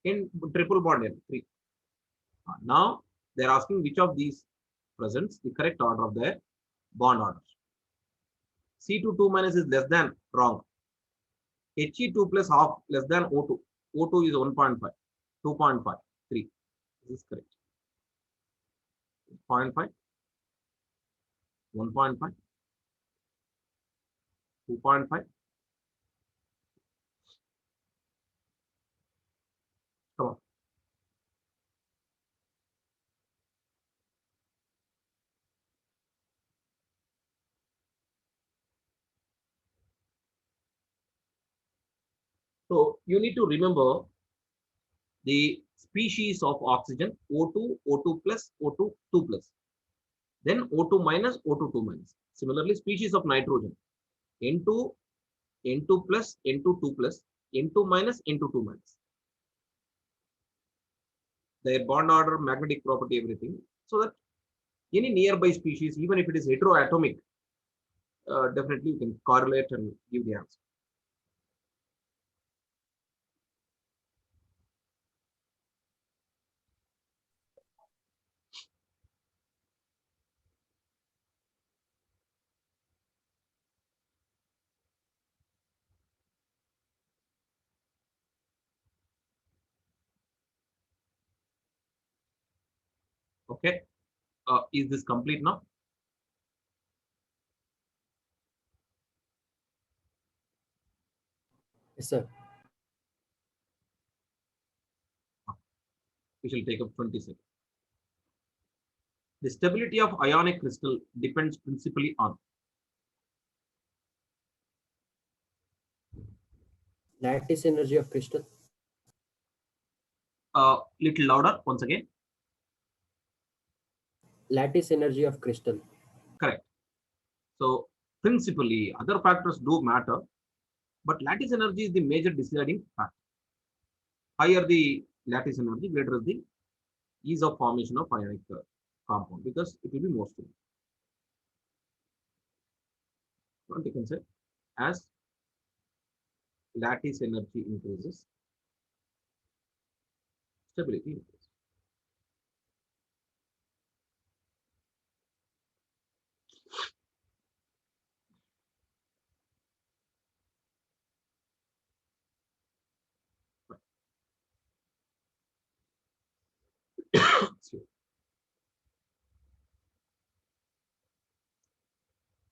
In triple bond N3. Now they are asking which of these presents the correct order of their bond orders. C2 minus is less than, wrong. He2 plus half less than O2. O2 is 1.5, 2.5, 3. This is correct. 0.5, 1.5, 2.5. Come on. So you need to remember the species of oxygen O2, O2 plus, O2, 2 plus. Then O2 minus, O2, 2 minus. Similarly, species of nitrogen N2, N2 plus, N2, 2 plus, N2 minus, N2, 2 minus. Their bond order, magnetic property, everything. So that any nearby species, even if it is heteroatomic, definitely you can correlate and give the answer. Okay. Is this complete now? Yes, sir. We shall take up 20 seconds. The stability of ionic crystal depends principally on Lattice energy of crystal. little louder once again. Lattice energy of crystal. Correct. So principally other factors do matter, but lattice energy is the major deciding factor. Higher the lattice energy, greater is the ease of formation of ionic compound because it will be more stable. What you can say, as lattice energy increases, stability increases.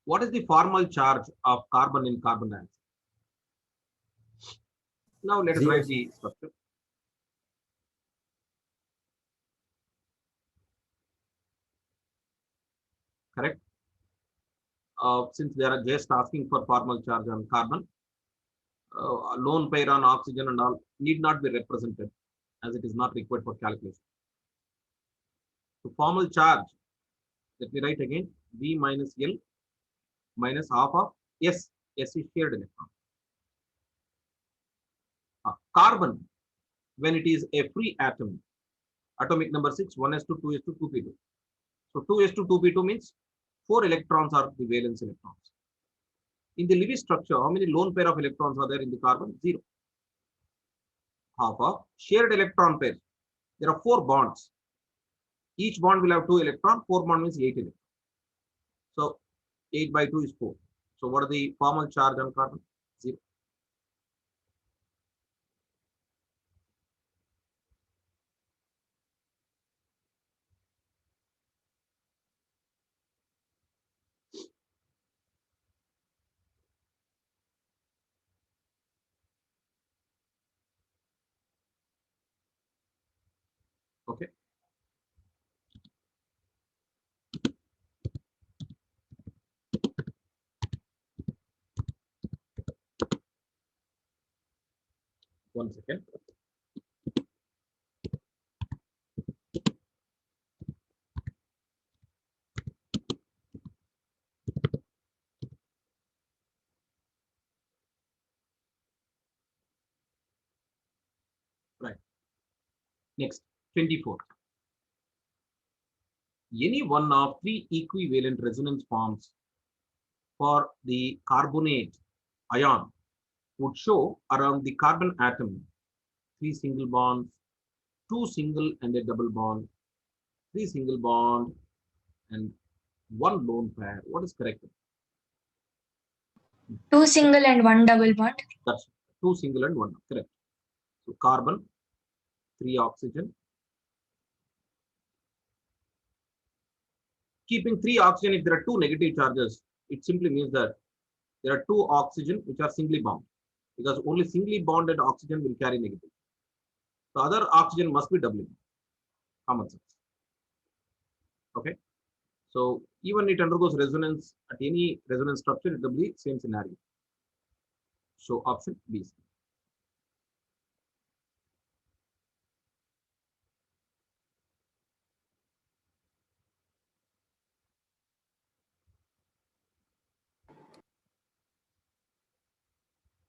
What is the formal charge of carbon in carbon dioxide? Now let us 0, write sir. the structure. Correct. Since they are just asking for formal charge on carbon, lone pair on oxygen and all need not be represented as it is not required for calculation. So formal charge, let me write again, V minus L minus half of S. S is shared electron. Carbon, when it is a free atom, atomic number 6, 1s2, 2s2, 2p2. So 2s2, 2p2 means 4 electrons are the valence electrons. In the Lewis structure, how many lone pair of electrons are there in the carbon? 0. Half of shared electron pairs. There are 4 bonds. Each bond will have 2 electrons. 4 bond means 8 electrons. So 8 by 2 is 4. So what are the formal charge on carbon? 0. Okay. One second. Next, 24. Any one of three equivalent resonance forms for the carbonate ion would show around the carbon atom 3 single bonds, 2 single and a double bond, 3 single bond, and 1 lone pair. What is correct? 2 single and 1 double bond. That's 2 single and 1. Correct. So carbon, 3 oxygen. Keeping 3 oxygen, if there are 2 negative charges, it simply means that there are 2 oxygen which are singly bound, because only singly bonded oxygen will carry negative. The other oxygen must be doubly bound. Common sense. Okay. So even it undergoes resonance at any resonance structure, it will be same scenario. So option B is.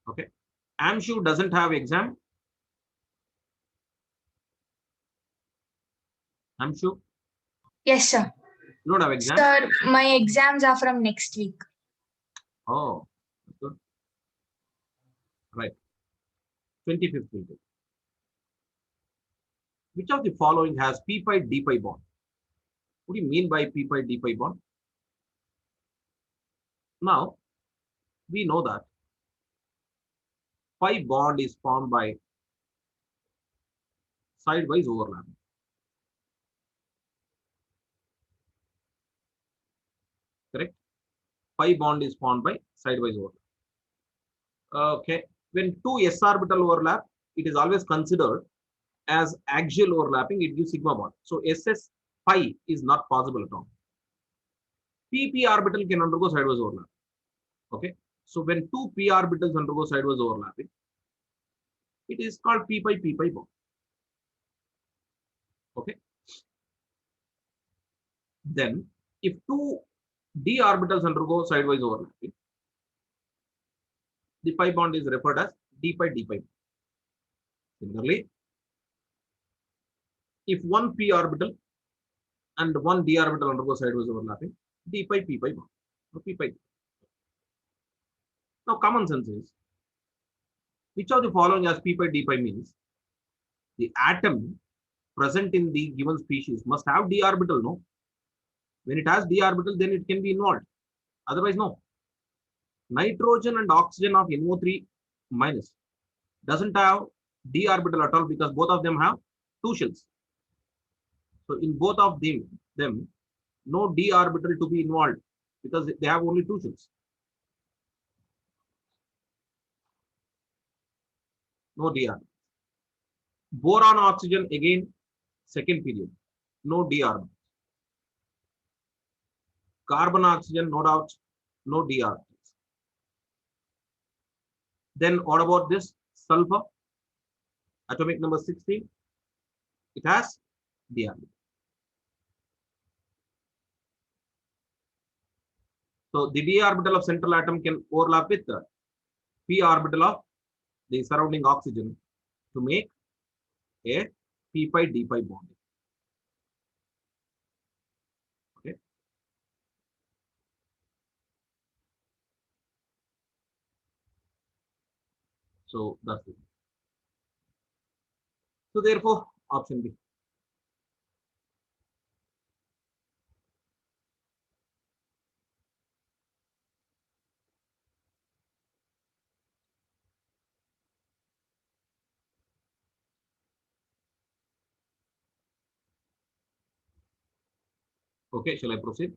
Okay. AMSHU doesn't have exam. AMSHU, Yes, sir. you don't have exam. Sir, my exams are from next week. Oh, that's good. Right. 25th will do. Which of the following has p pi d pi bond? What do you mean by p pi d pi bond? Now, we know that pi bond is formed by sidewise overlapping. Correct? Pi bond is formed by sidewise overlap. Okay. When two s orbital overlap, it is always considered as axial overlapping. It gives sigma bond. So SS pi is not possible at all. PP orbital can undergo sidewise overlap. Okay. So when two p orbitals undergo sidewise overlapping, it is called p pi bond. Okay. Then if two d orbitals undergo sidewise overlapping, the pi bond is referred as d pi bond. Similarly, if one p orbital and one d orbital undergo sidewise overlapping, d pi bond. So p pi. Now, common sense is, which of the following as p pi d pi means the atom present in the given species must have d orbital, no? When it has d orbital, then it can be involved. Otherwise, no. Nitrogen and oxygen of NO3 minus doesn't have d orbital at all, because both of them have 2 shells. So in both of them, no d orbital to be involved, because they have only 2 shells. No d orbital. Boron oxygen, again, second period, no d orbital. Carbon oxygen, no doubt, no d orbitals. Then what about this sulfur? Atomic number 16. It has d orbital. So the d orbital of central atom can overlap with the p orbital of the surrounding oxygen to make a p pi d pi bond. Okay. So that's it. So therefore, option B. Okay, shall I proceed?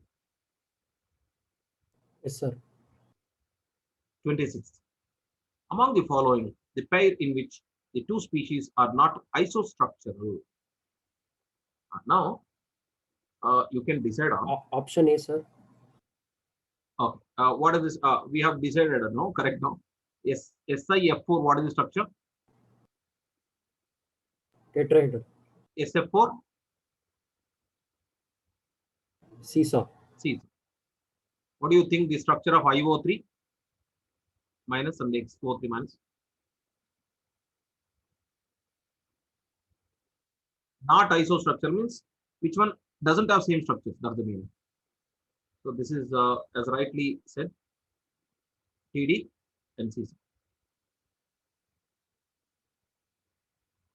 Yes, sir. 26. Among the following, the pair in which the two species are not isostructural. Now, you can decide on. Option A, sir. Okay. What is this? We have decided, no? Correct now? Yes. SiF4, what is the structure? Tetrahedral. SF4, Seesaw. C. What do you think the structure of IO3 minus and X43 minus? Not isostructure means which one doesn't have same structures. That's the meaning. So this is as rightly said, TD and CC.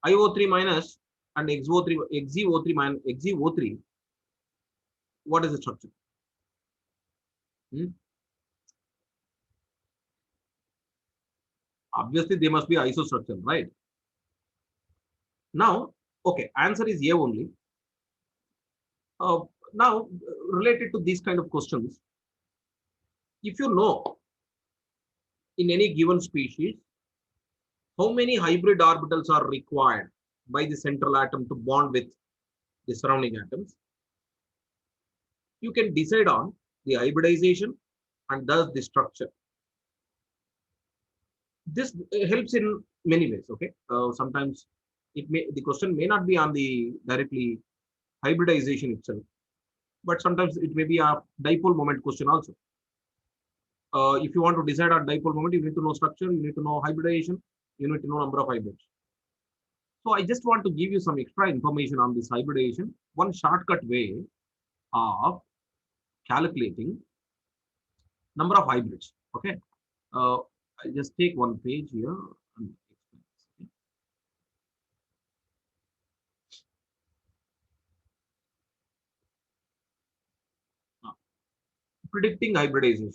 IO3 minus and XeO3 minus XeO3. What is the structure? Obviously, they must be isostructure, right? Now, okay, answer is A only. Now, related to these kind of questions, if you know in any given species, how many hybrid orbitals are required by the central atom to bond with the surrounding atoms, you can decide on the hybridization and thus the structure. This helps in many ways. Okay, sometimes the question may not be on the directly hybridization itself, but sometimes it may be a dipole moment question also. If you want to decide on dipole moment, you need to know structure, you need to know hybridization, you need to know number of hybrids. So I just want to give you some extra information on this hybridization. One shortcut way of calculating number of hybrids. Okay, I just take one page here. Predicting hybridization.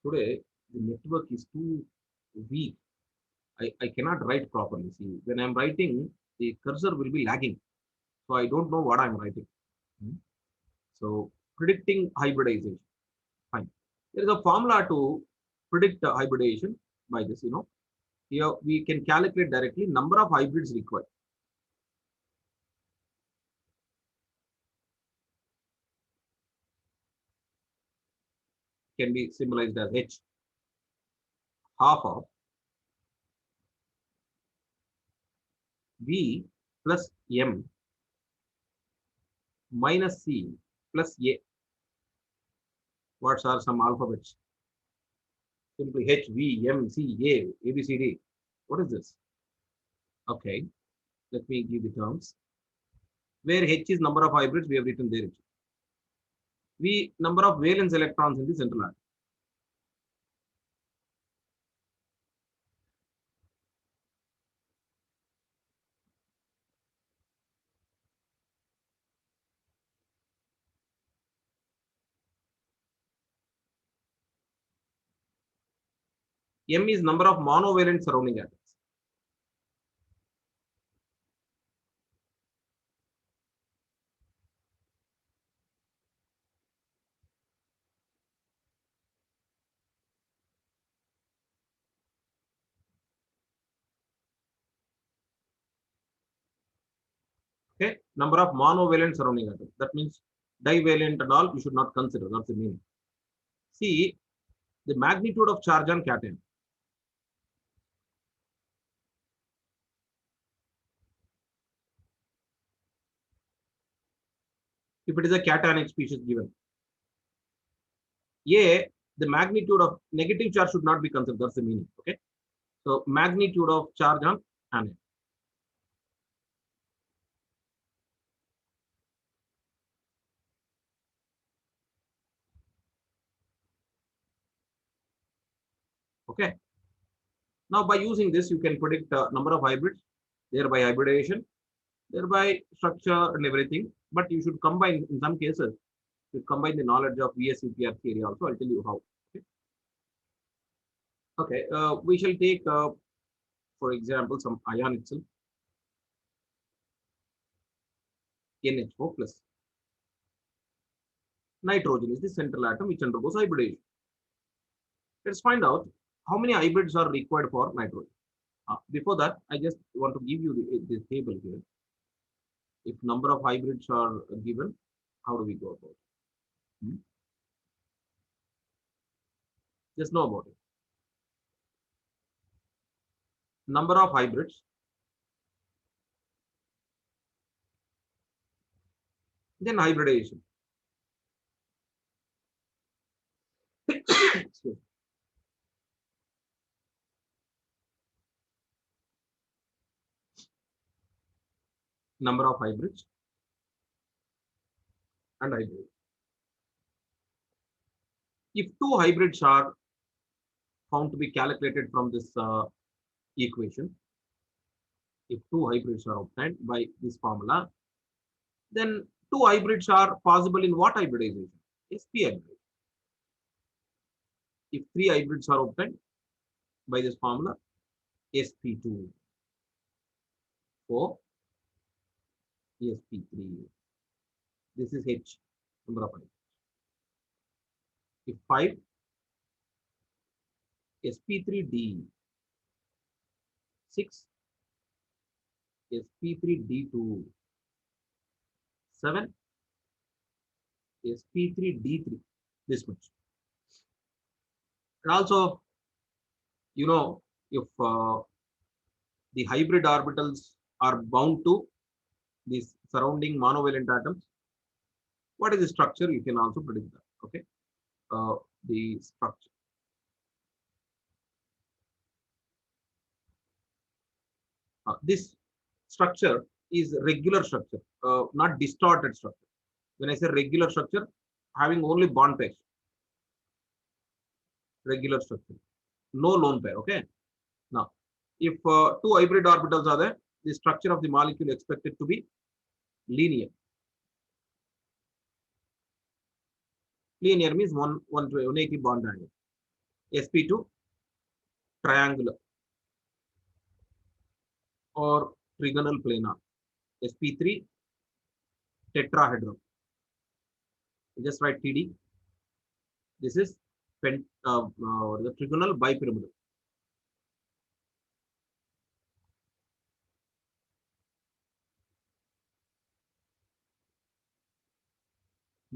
Today, the network is too weak. I cannot write properly. See, when I'm writing, the cursor will be lagging. So I don't know what I'm writing. So predicting hybridization. Fine. There is a formula to predict hybridization by this, Here we can calculate directly number of hybrids required. Can be symbolized as H, half of V plus M minus C plus A. What are some alphabets? Simply H, V, M, C, A, A, B, C, D. What is this? Okay, let me give the terms. Where H is number of hybrids, we have written there. V, number of valence electrons in the central atom. M is number of monovalent surrounding atoms. Okay, number of monovalent surrounding atoms. That means divalent and all, you should not consider. That's the meaning. See, the magnitude of charge on cation. If it is a cationic species given. A, the magnitude of negative charge should not be considered. That's the meaning. Okay. So magnitude of charge on anion. Okay. Now by using this, you can predict number of hybrids, thereby hybridization, thereby structure and everything. But you should combine, in some cases, you combine the knowledge of VSEPR theory also. I'll tell you how. Okay, we shall take, for example, some ion itself, NH4 plus. Nitrogen is the central atom which undergoes hybridization. Let's find out how many hybrids are required for nitrogen. Before that, I just want to give you this table here. If number of hybrids are given, how do we go about it? Just know about it. Number of hybrids Then hybridization. Excuse me. Number of hybrids and hybrid. If two hybrids are found to be calculated from this equation, if two hybrids are obtained by this formula, then two hybrids are possible in what hybridization? sp hybrid. If three hybrids are obtained by this formula, sp2 for sp3. This is H, number of hybrids. If 5, sp3d. 6, sp3d2. 7, sp3d3. This much. And also, you know, if the hybrid orbitals are bound to these surrounding monovalent atoms, what is the structure? You can also predict that. Okay, the structure. This structure is regular structure, not distorted structure. When I say regular structure, having only bond pairs. Regular structure, no lone pair. Okay. Now, if two hybrid orbitals are there, the structure of the molecule expected to be linear. Linear means 180 bond angle. sp2 triangular or trigonal planar. sp3 tetrahedron. Just write TD. This is the trigonal bipyramidal.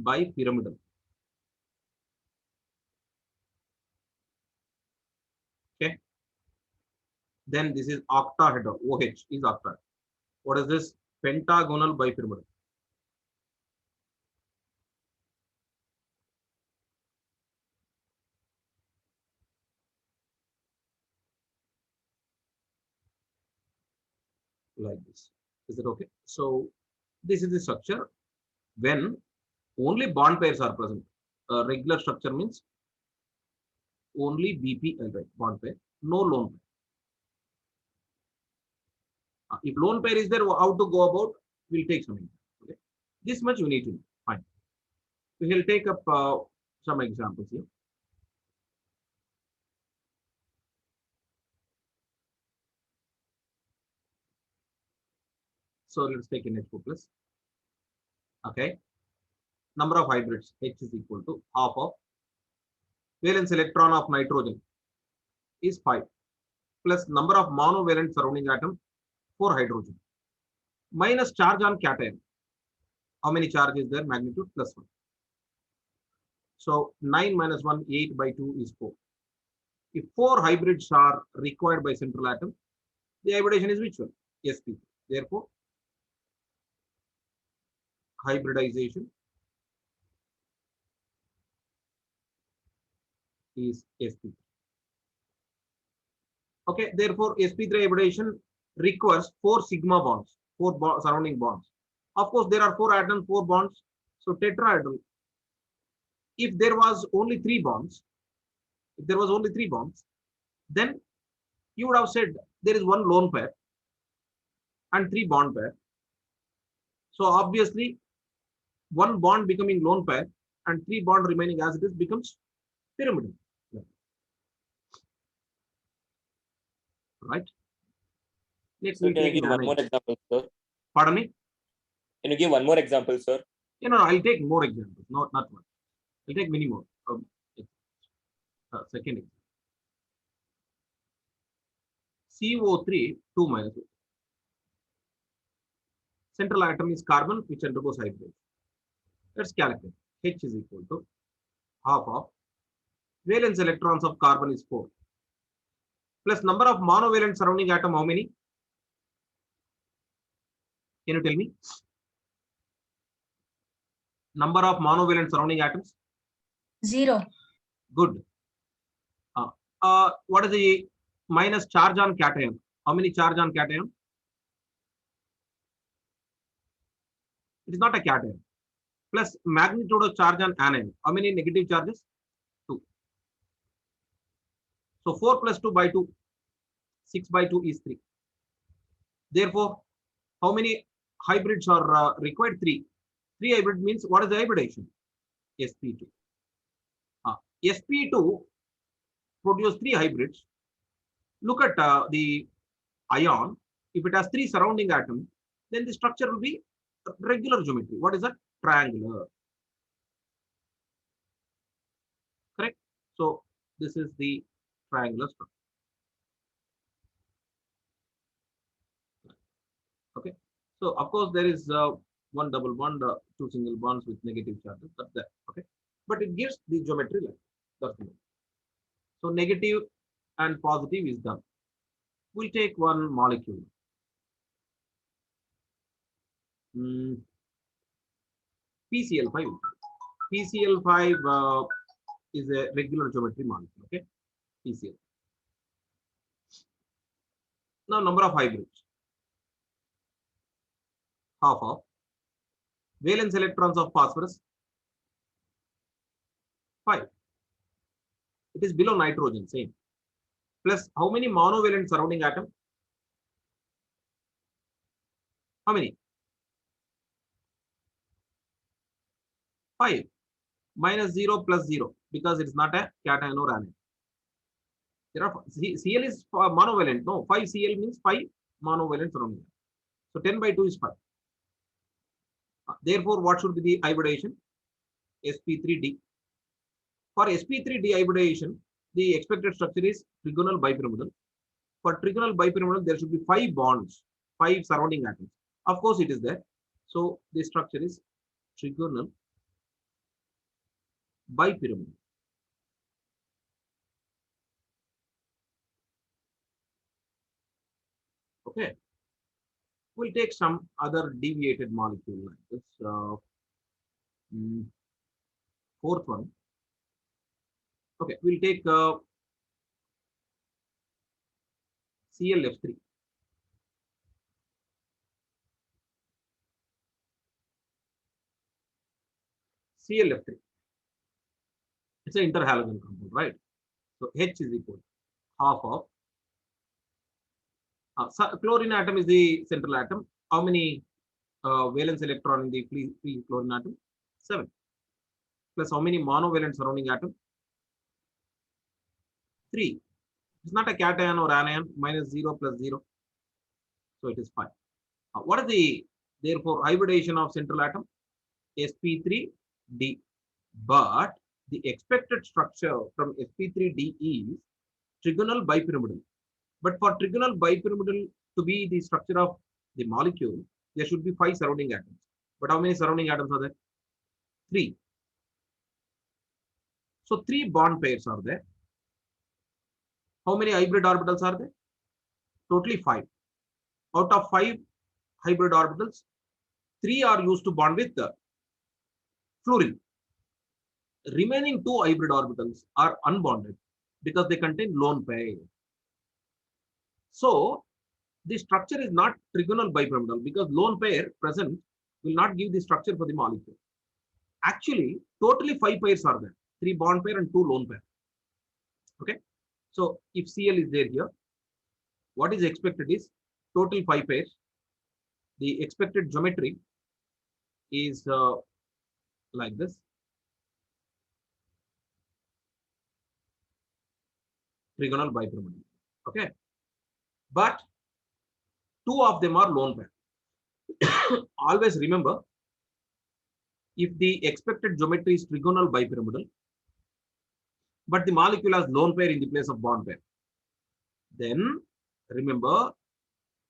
Bipyramidal. Okay. Then this is octahedral. OH is octahedral. What is this? Pentagonal bipyramidal. Like this. Is it okay? So this is the structure when only bond pairs are present. Regular structure means only BP, right, bond pair, no lone pair. If lone pair is there, how to go about? We'll take some examples. Okay, this much you need to know. Fine. We will take up some examples here. So let's take NH4 plus. Okay. Number of hybrids, H is equal to half of valence electron of nitrogen is 5 plus number of monovalent surrounding atom 4 hydrogen minus charge on cation. How many charge is there? Magnitude plus 1. So 9 minus 1, 8 by 2 is 4. If 4 hybrids are required by central atom, the hybridization is which one? sp. Therefore, hybridization is sp. Okay, therefore sp3 hybridization requires 4 sigma bonds, 4 surrounding bonds. Of course, there are 4 atoms, 4 bonds. So tetrahedral. If there was only 3 bonds, then you would have said there is 1 lone pair and 3 bond pair. So obviously, 1 bond becoming lone pair and 3 bond remaining as it is becomes pyramidal. Right? Next, So we can you take give one more example, sir? Pardon me? Can you give one more example, sir? No, I'll take more examples, not one. I'll take many more. Second example. CO3 2 minus 2. Central atom is carbon, which undergoes hybridization. Let's calculate. H is equal to half of valence electrons of carbon is 4 plus number of monovalent surrounding atom. How many? Can you tell me? Number of monovalent surrounding atoms? 0. Good. What is the minus charge on cation? How many charge on cation? It is not a cation. Plus magnitude of charge on anion. How many negative charges? 2. So 4 plus 2 by 2. 6 by 2 is 3. Therefore, how many hybrids are required? 3. 3 hybrid means what is the hybridation? sp2. sp2 produce 3 hybrids. Look at the ion. If it has 3 surrounding atoms, then the structure will be regular geometry. What is that? Triangular. Correct? So this is the triangular structure. Okay. So of course there is one double bond, 2 single bonds with negative charges. That's there. Okay. But it gives the geometry like that's the. So negative and positive is done. We'll take one molecule. PCl5. PCl5 is a regular geometry molecule. Okay. PCl. Now number of hybrids. Half of. Valence electrons of phosphorus 5. It is below nitrogen, same. Plus how many monovalent surrounding atom? How many? 5. Minus 0 plus 0 because it is not a cation or anion. There are Cl is monovalent. No, 5 Cl means 5 monovalent surrounding. So 10 by 2 is 5. Therefore, what should be the hybridization? sp3d. For sp3d hybridization, the expected structure is trigonal bipyramidal. For trigonal bipyramidal, there should be 5 bonds, 5 surrounding atoms. Of course, it is there. So the structure is trigonal bipyramidal. Okay. We'll take some other deviated molecule like this. Fourth one. Okay, we'll take ClF3. ClF3. It's an interhalogen compound, right? So H is equal to half of chlorine atom is the central atom. How many valence electron in the free chlorine atom? 7. Plus how many monovalent surrounding atom? 3. It's not a cation or anion. Minus 0 plus 0. So it is 5. What is the therefore hybridization of central atom? sp3d. But the expected structure from sp3d is trigonal bipyramidal. But for trigonal bipyramidal to be the structure of the molecule, there should be 5 surrounding atoms. But how many surrounding atoms are there? 3. So 3 bond pairs are there. How many hybrid orbitals are there? Totally 5. Out of 5 hybrid orbitals, 3 are used to bond with the fluorine. Remaining 2 hybrid orbitals are unbonded because they contain lone pair. So the structure is not trigonal bipyramidal because lone pair present will not give the structure for the molecule. Actually, totally 5 pairs are there. 3 bond pair and 2 lone pair. Okay. So if Cl is there here, what is expected is total 5 pairs. The expected geometry is like this. Trigonal bipyramidal. Okay. But 2 of them are lone pair. Always remember, if the expected geometry is trigonal bipyramidal, but the molecule has lone pair in the place of bond pair, then remember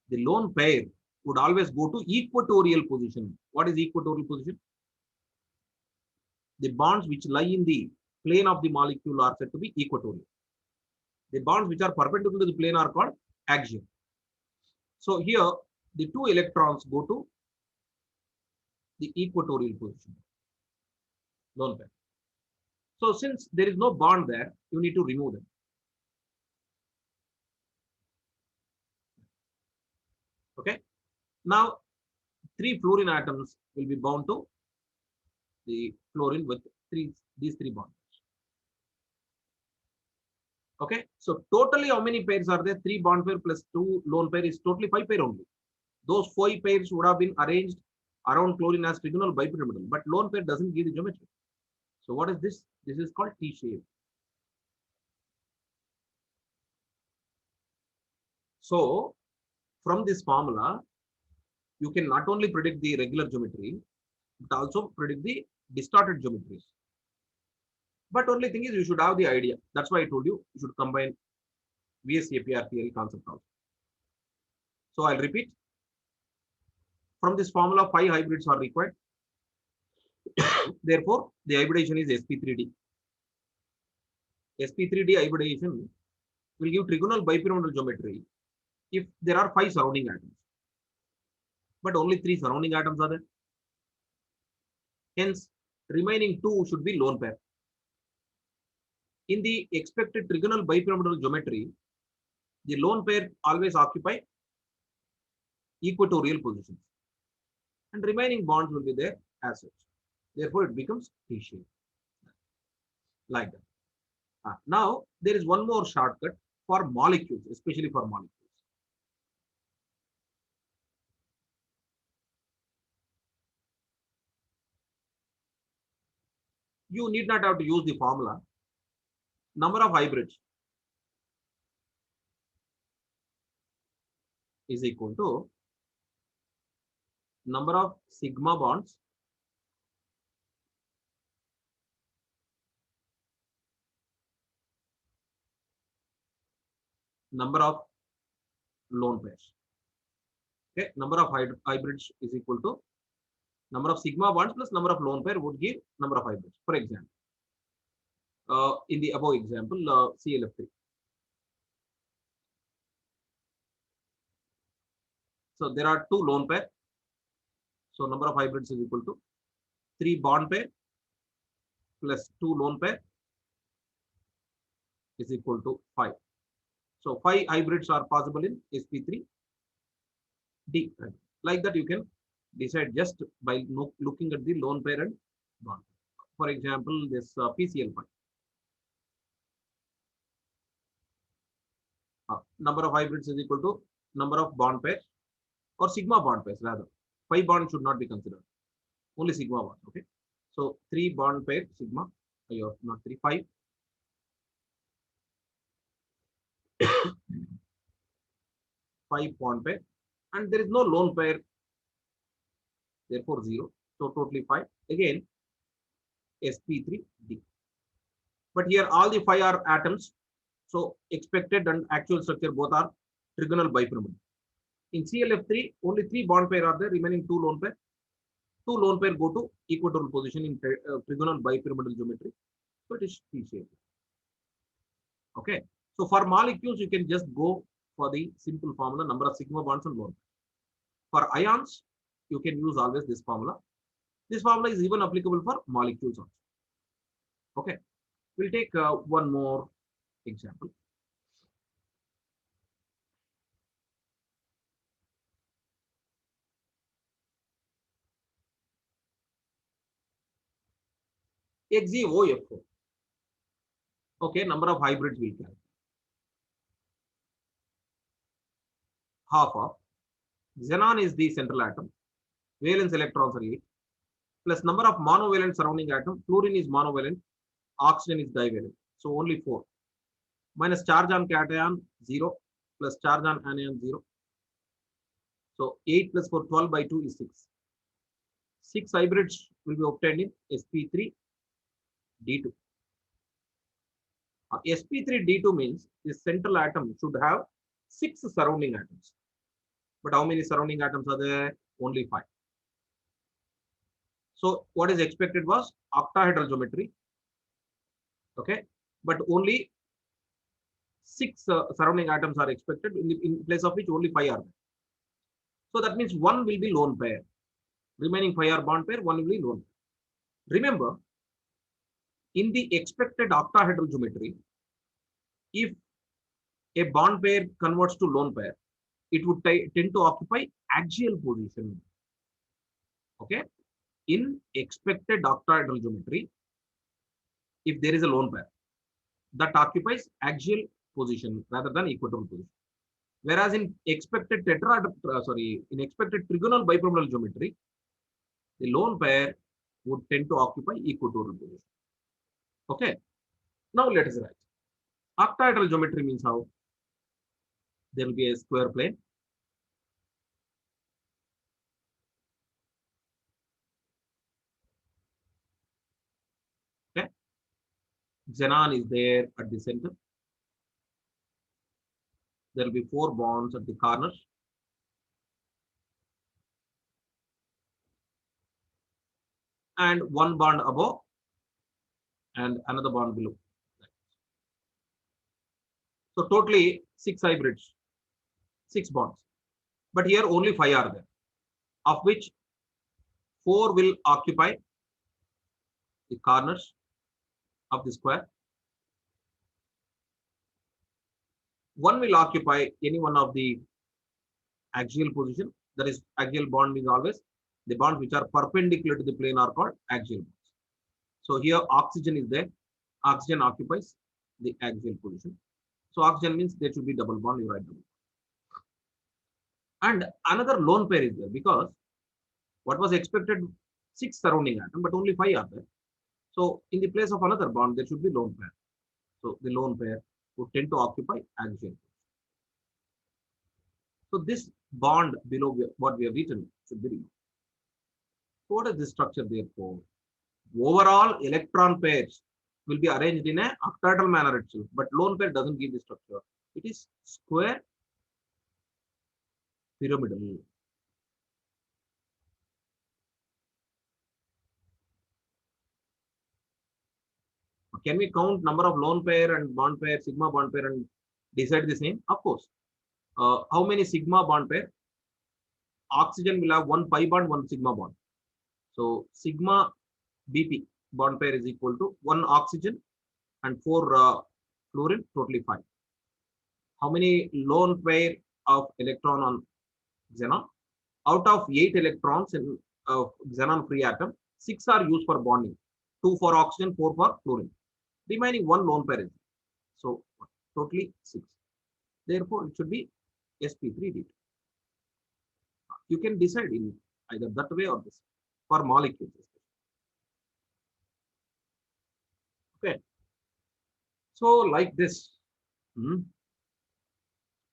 the lone pair would always go to equatorial position. What is equatorial position? The bonds which lie in the plane of the molecule are said to be equatorial. The bonds which are perpendicular to the plane are called axial. So here the 2 electrons go to the equatorial position. lone pair. So since there is no bond there, you need to remove them. Okay. Now, 3 fluorine atoms will be bound to the fluorine with these three bonds. Okay. So totally how many pairs are there? 3 bond pair plus 2 lone pair is totally 5 pair only. Those 5 pairs would have been arranged around chlorine as trigonal bipyramidal, but lone pair doesn't give the geometry. So what is this? This is called T shape. So from this formula, you can not only predict the regular geometry, but also predict the distorted geometries. But only thing is you should have the idea. That's why I told you should combine VSAPR theory concept also. So I'll repeat. From this formula, 5 hybrids are required. Therefore, the hybridization is sp3d. sp3d hybridization will give trigonal bipyramidal geometry if there are 5 surrounding atoms. But only 3 surrounding atoms are there. Hence, remaining 2 should be lone pair. In the expected trigonal bipyramidal geometry, the lone pair always occupy equatorial positions. And remaining bonds will be there as such. Therefore, it becomes T shape. Like that. Now, there is one more shortcut for molecules, especially for molecules. You need not have to use the formula. Number of hybrids is equal to number of sigma bonds number of lone pairs. Okay, number of hybrids is equal to number of sigma bonds plus number of lone pair would give number of hybrids. For example, in the above example, ClF3. So there are 2 lone pair. So number of hybrids is equal to 3 bond pair plus 2 lone pair is equal to 5. So 5 hybrids are possible in sp3d. Like that, you can decide just by looking at the lone pair and bond. For example, this PCl5. Number of hybrids is equal to number of bond pairs or sigma bond pairs rather. 5 bonds should not be considered. Only sigma bonds. Okay. So 3 bond pair sigma, not 3, 5. Five bond pair, and there is no lone pair, therefore 0. So totally 5. Again, sp3d. But here all the 5 are atoms. So expected and actual structure both are trigonal bipyramidal. In ClF3, only 3 bond pair are there, remaining 2 lone pair. 2 lone pair go to equatorial position in trigonal bipyramidal geometry. So it is T shape. Okay. So for molecules, you can just go for the simple formula, number of sigma bonds and lone. For ions, you can use always this formula. This formula is even applicable for molecules also. Okay. We'll take one more example. XeOF4. Okay, number of hybrids we calculate. Half of xenon is the central atom. Valence electrons are 8. Plus number of monovalent surrounding atom. Fluorine is monovalent. Oxygen is divalent. So only 4. Minus charge on cation 0. Plus charge on anion 0. So 8 plus 4, 12 by 2 is 6. 6 hybrids will be obtained in sp3d2. sp3d2 means this central atom should have 6 surrounding atoms. But how many surrounding atoms are there? Only 5. So what is expected was octahedral geometry. Okay, but only 6 surrounding atoms are expected, in place of which only 5 are there. So that means 1 will be lone pair. Remaining 5 are bond pair, 1 will be lone pair. Remember, In the expected octahedral geometry, if a bond pair converts to lone pair, it would tend to occupy axial position. Okay. In expected octahedral geometry, if there is a lone pair, that occupies axial position rather than equatorial position. Whereas in expected in expected trigonal bipyramidal geometry, the lone pair would tend to occupy equatorial position. Okay. Now let us write. Octahedral geometry means how? There will be a square plane. Okay. Xenon is there at the center. There will be 4 bonds at the corners. And 1 bond above and another bond below. So totally 6 hybrids, 6 bonds. But here only 5 are there, of which 4 will occupy the corners of the square. 1 will occupy any one of the axial position. That is, axial bond means always the bonds which are perpendicular to the plane are called axial bonds. So here oxygen is there. Oxygen occupies the axial position. So oxygen means there should be double bond. You write double. And another lone pair is there because what was expected 6 surrounding atom, but only 5 are there. So in the place of another bond, there should be lone pair. So the lone pair would tend to occupy axial. So this bond below what we have written should be removed. So what is this structure therefore? Overall electron pairs will be arranged in a octahedral manner itself, but lone pair doesn't give the structure. It is square pyramidal. Can we count number of lone pair and bond pair, sigma bond pair, and decide the same? Of course. How many sigma bond pair? Oxygen will have 1 pi bond, 1 sigma bond. So sigma BP bond pair is equal to 1 oxygen and 4 fluorine, totally 5. How many lone pair of electron on xenon? Out of 8 electrons in xenon free atom, 6 are used for bonding. 2 for oxygen, 4 for fluorine. Remaining 1 lone pair is. So totally 6. Therefore, it should be sp3d2. You can decide in either that way or this for molecules. Okay. So like this.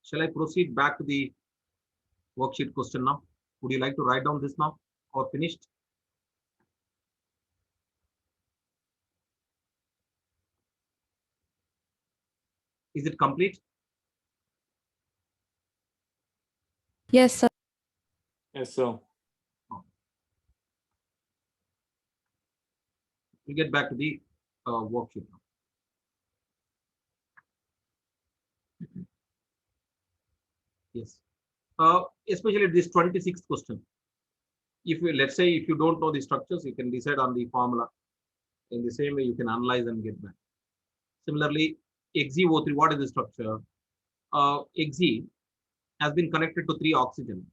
Shall I proceed back to the worksheet question now? Would you like to write down this now or finished? Is it complete? Yes, sir. Yes, sir. We'll get back to the worksheet now. Yes. Especially this 26th question. If you, let's say, if you don't know the structures, you can decide on the formula. In the same way, you can analyze and get back. Similarly, XeO3, what is the structure? Xe has been connected to 3 oxygen.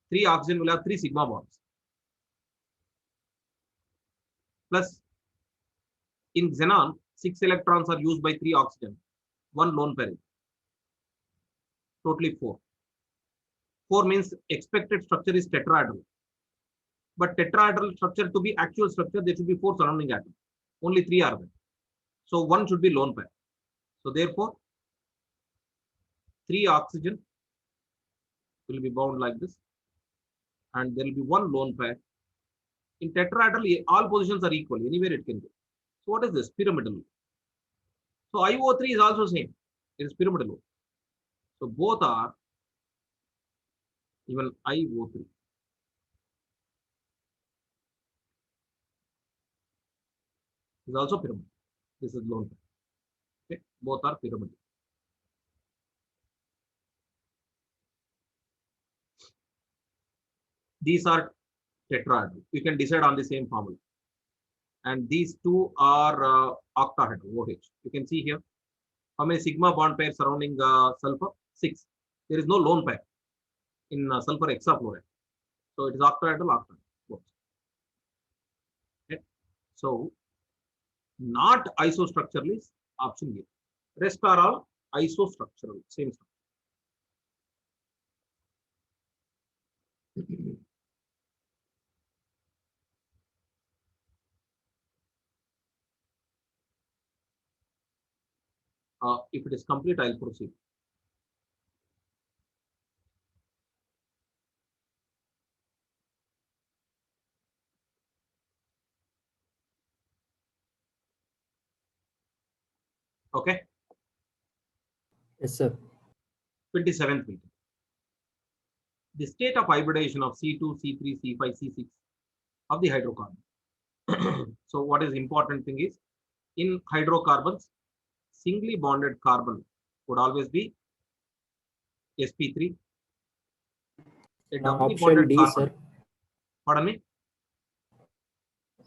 3 oxygen will have 3 sigma bonds. Plus, in xenon, 6 electrons are used by 3 oxygen, 1 lone pair. Totally 4. 4 means expected structure is tetrahedral. But tetrahedral structure to be actual structure, there should be 4 surrounding atoms. Only 3 are there. So 1 should be lone pair. So therefore, 3 oxygen will be bound like this. And there will be 1 lone pair. In tetrahedral, all positions are equal. Anywhere it can go. So what is this? Pyramidal. So IO3 is also same. It is pyramidal. So both are even IO3. Is also pyramidal. This is lone pair. Okay, both are pyramidal. These are tetrahedral. You can decide on the same formula. and these two are octahedral OH. You can see here how many sigma bond pairs surrounding sulfur? 6. There is no lone pair in sulfur hexafluoride. So it is octahedral. Both. Okay. So not isostructural is option A. Rest are all isostructural, same structure. If it is complete, I'll proceed. Okay. Yes, sir. 27th meeting. The state of hybridization of C2, C3, C5, C6 of the hydrocarbon. So what is important thing is, in hydrocarbons, singly bonded carbon would always be sp3. A doubly Option bonded D, carbon, sir. pardon me,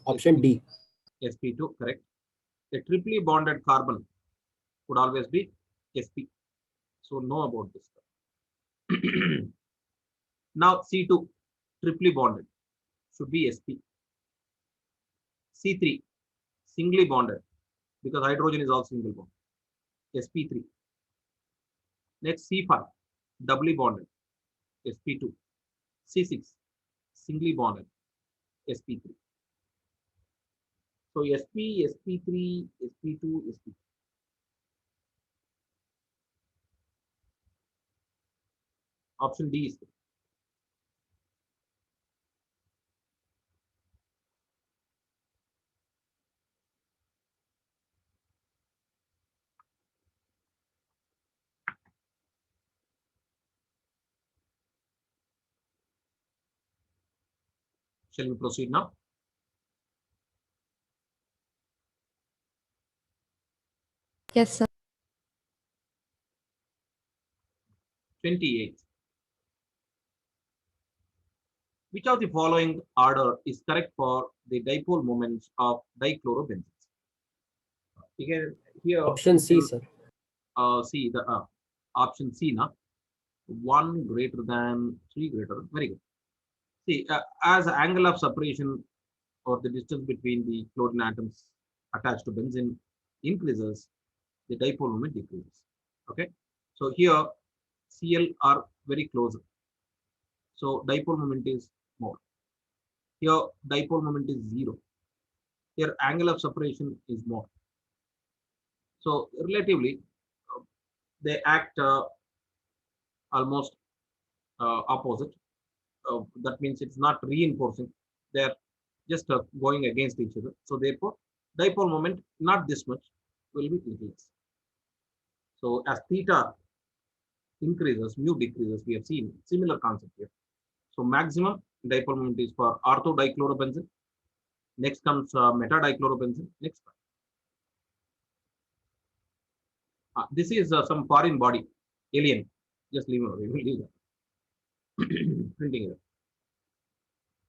Option D. sp2, correct. A triply bonded carbon would always be sp. So know about this. Now C2, triply bonded, should be sp. C3, singly bonded, because hydrogen is also single bond, sp3. Next C5, doubly bonded, sp2. C6, singly bonded, sp3. So sp, sp3, sp2, sp3. Option D is correct. Shall we proceed now? Yes, sir. 28. Which of the following order is correct for the dipole moments of dichlorobenzenes? Here, Option C, sir. see the option C now. 1 greater than 3 greater than. Very good. See, as angle of separation or the distance between the chlorine atoms attached to benzene increases, the dipole moment decreases. Okay. So here Cl are very close. So dipole moment is more. Here dipole moment is 0. Here angle of separation is more. So relatively, they act almost opposite. That means it's not reinforcing. They're just going against each other. So therefore, dipole moment not this much, will be little less. So as theta increases, mu decreases. We have seen similar concept here. So maximum dipole moment is for orthodichlorobenzene. Next comes metadichlorobenzene. Next. This is some foreign body, alien. Just leave it. We will leave that. Printing it.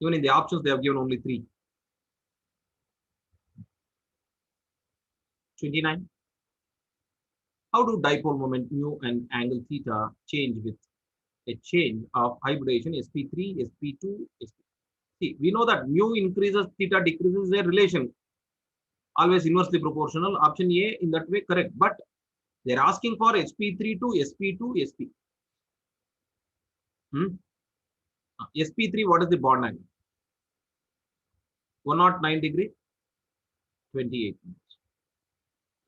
Even in the options, they have given only 3. 29. How do dipole moment mu and angle theta change with a change of hybridization sp3, sp2, sp. See, we know that mu increases, theta decreases, their relation always inversely proportional. Option A in that way correct, but they're asking for sp3 to sp2, sp. sp3, what is the bond angle? 109 degree, 28 minutes.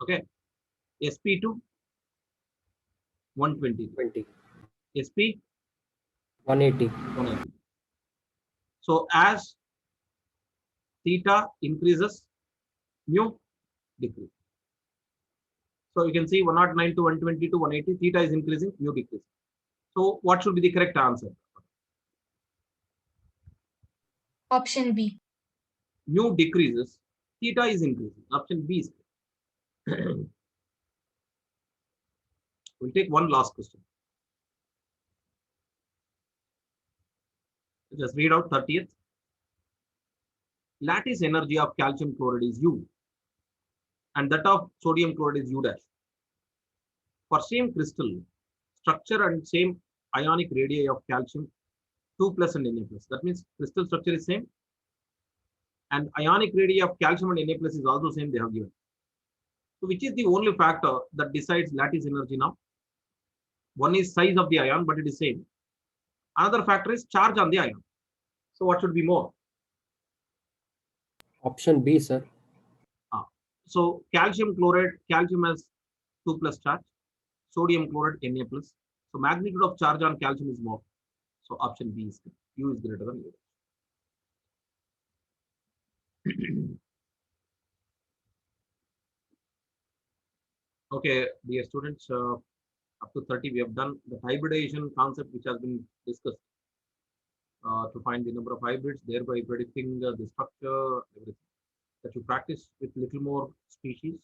Okay. sp2, 120. 20. sp, 180. 180. So as theta increases, mu decreases. So you can see 109 to 120 to 180, theta is increasing, mu decreasing. So what should be the correct answer? Option B. Mu decreases, theta is increasing. Option B is correct. We'll take one last question. Just read out 30th. lattice energy of calcium chloride is U, and that of sodium chloride is U dash. For same crystal structure and same ionic radii of calcium, 2 plus and Na plus. That means crystal structure is same, and ionic radii of calcium and Na plus is also same. They have given. So, which is the only factor that decides lattice energy now? One is size of the ion, but it is same. Another factor is charge on the ion. So, what should be more? Option B, sir. So, calcium chloride, calcium has 2 plus charge, sodium chloride Na plus. So, magnitude of charge on calcium is more. So, option B is U is greater than U. Okay, dear students, up to 30 we have done the hybridization concept which has been discussed to find the number of hybrids, thereby predicting the structure, everything. That you practice with little more species.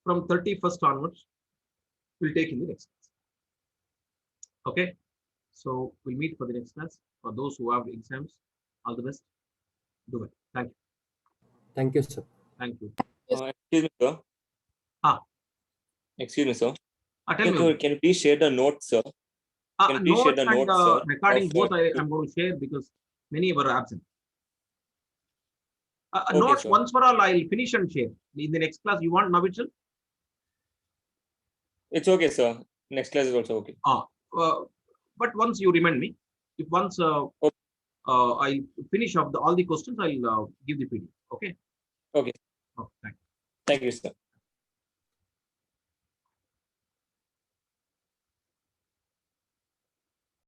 From 31st onwards, we'll take in the next class. Okay, so we'll meet for the next class. For those who have exams, all the best. Do it. Thank you. Thank you, sir. Thank you. Excuse me, sir. Excuse me, sir. Tell me. Can you please share the notes, sir? Can you please share Notes the and notes, sir, recording of, both I am going to share because many were absent. Okay, Notes sir. once for all I will finish and share. In the next class, you want now itself? It's okay, sir. Next class is also okay. But once you remind me, if once Okay. I finish up all the questions, I'll give the PDF. Okay. Okay. Oh, thank you. Thank you, sir.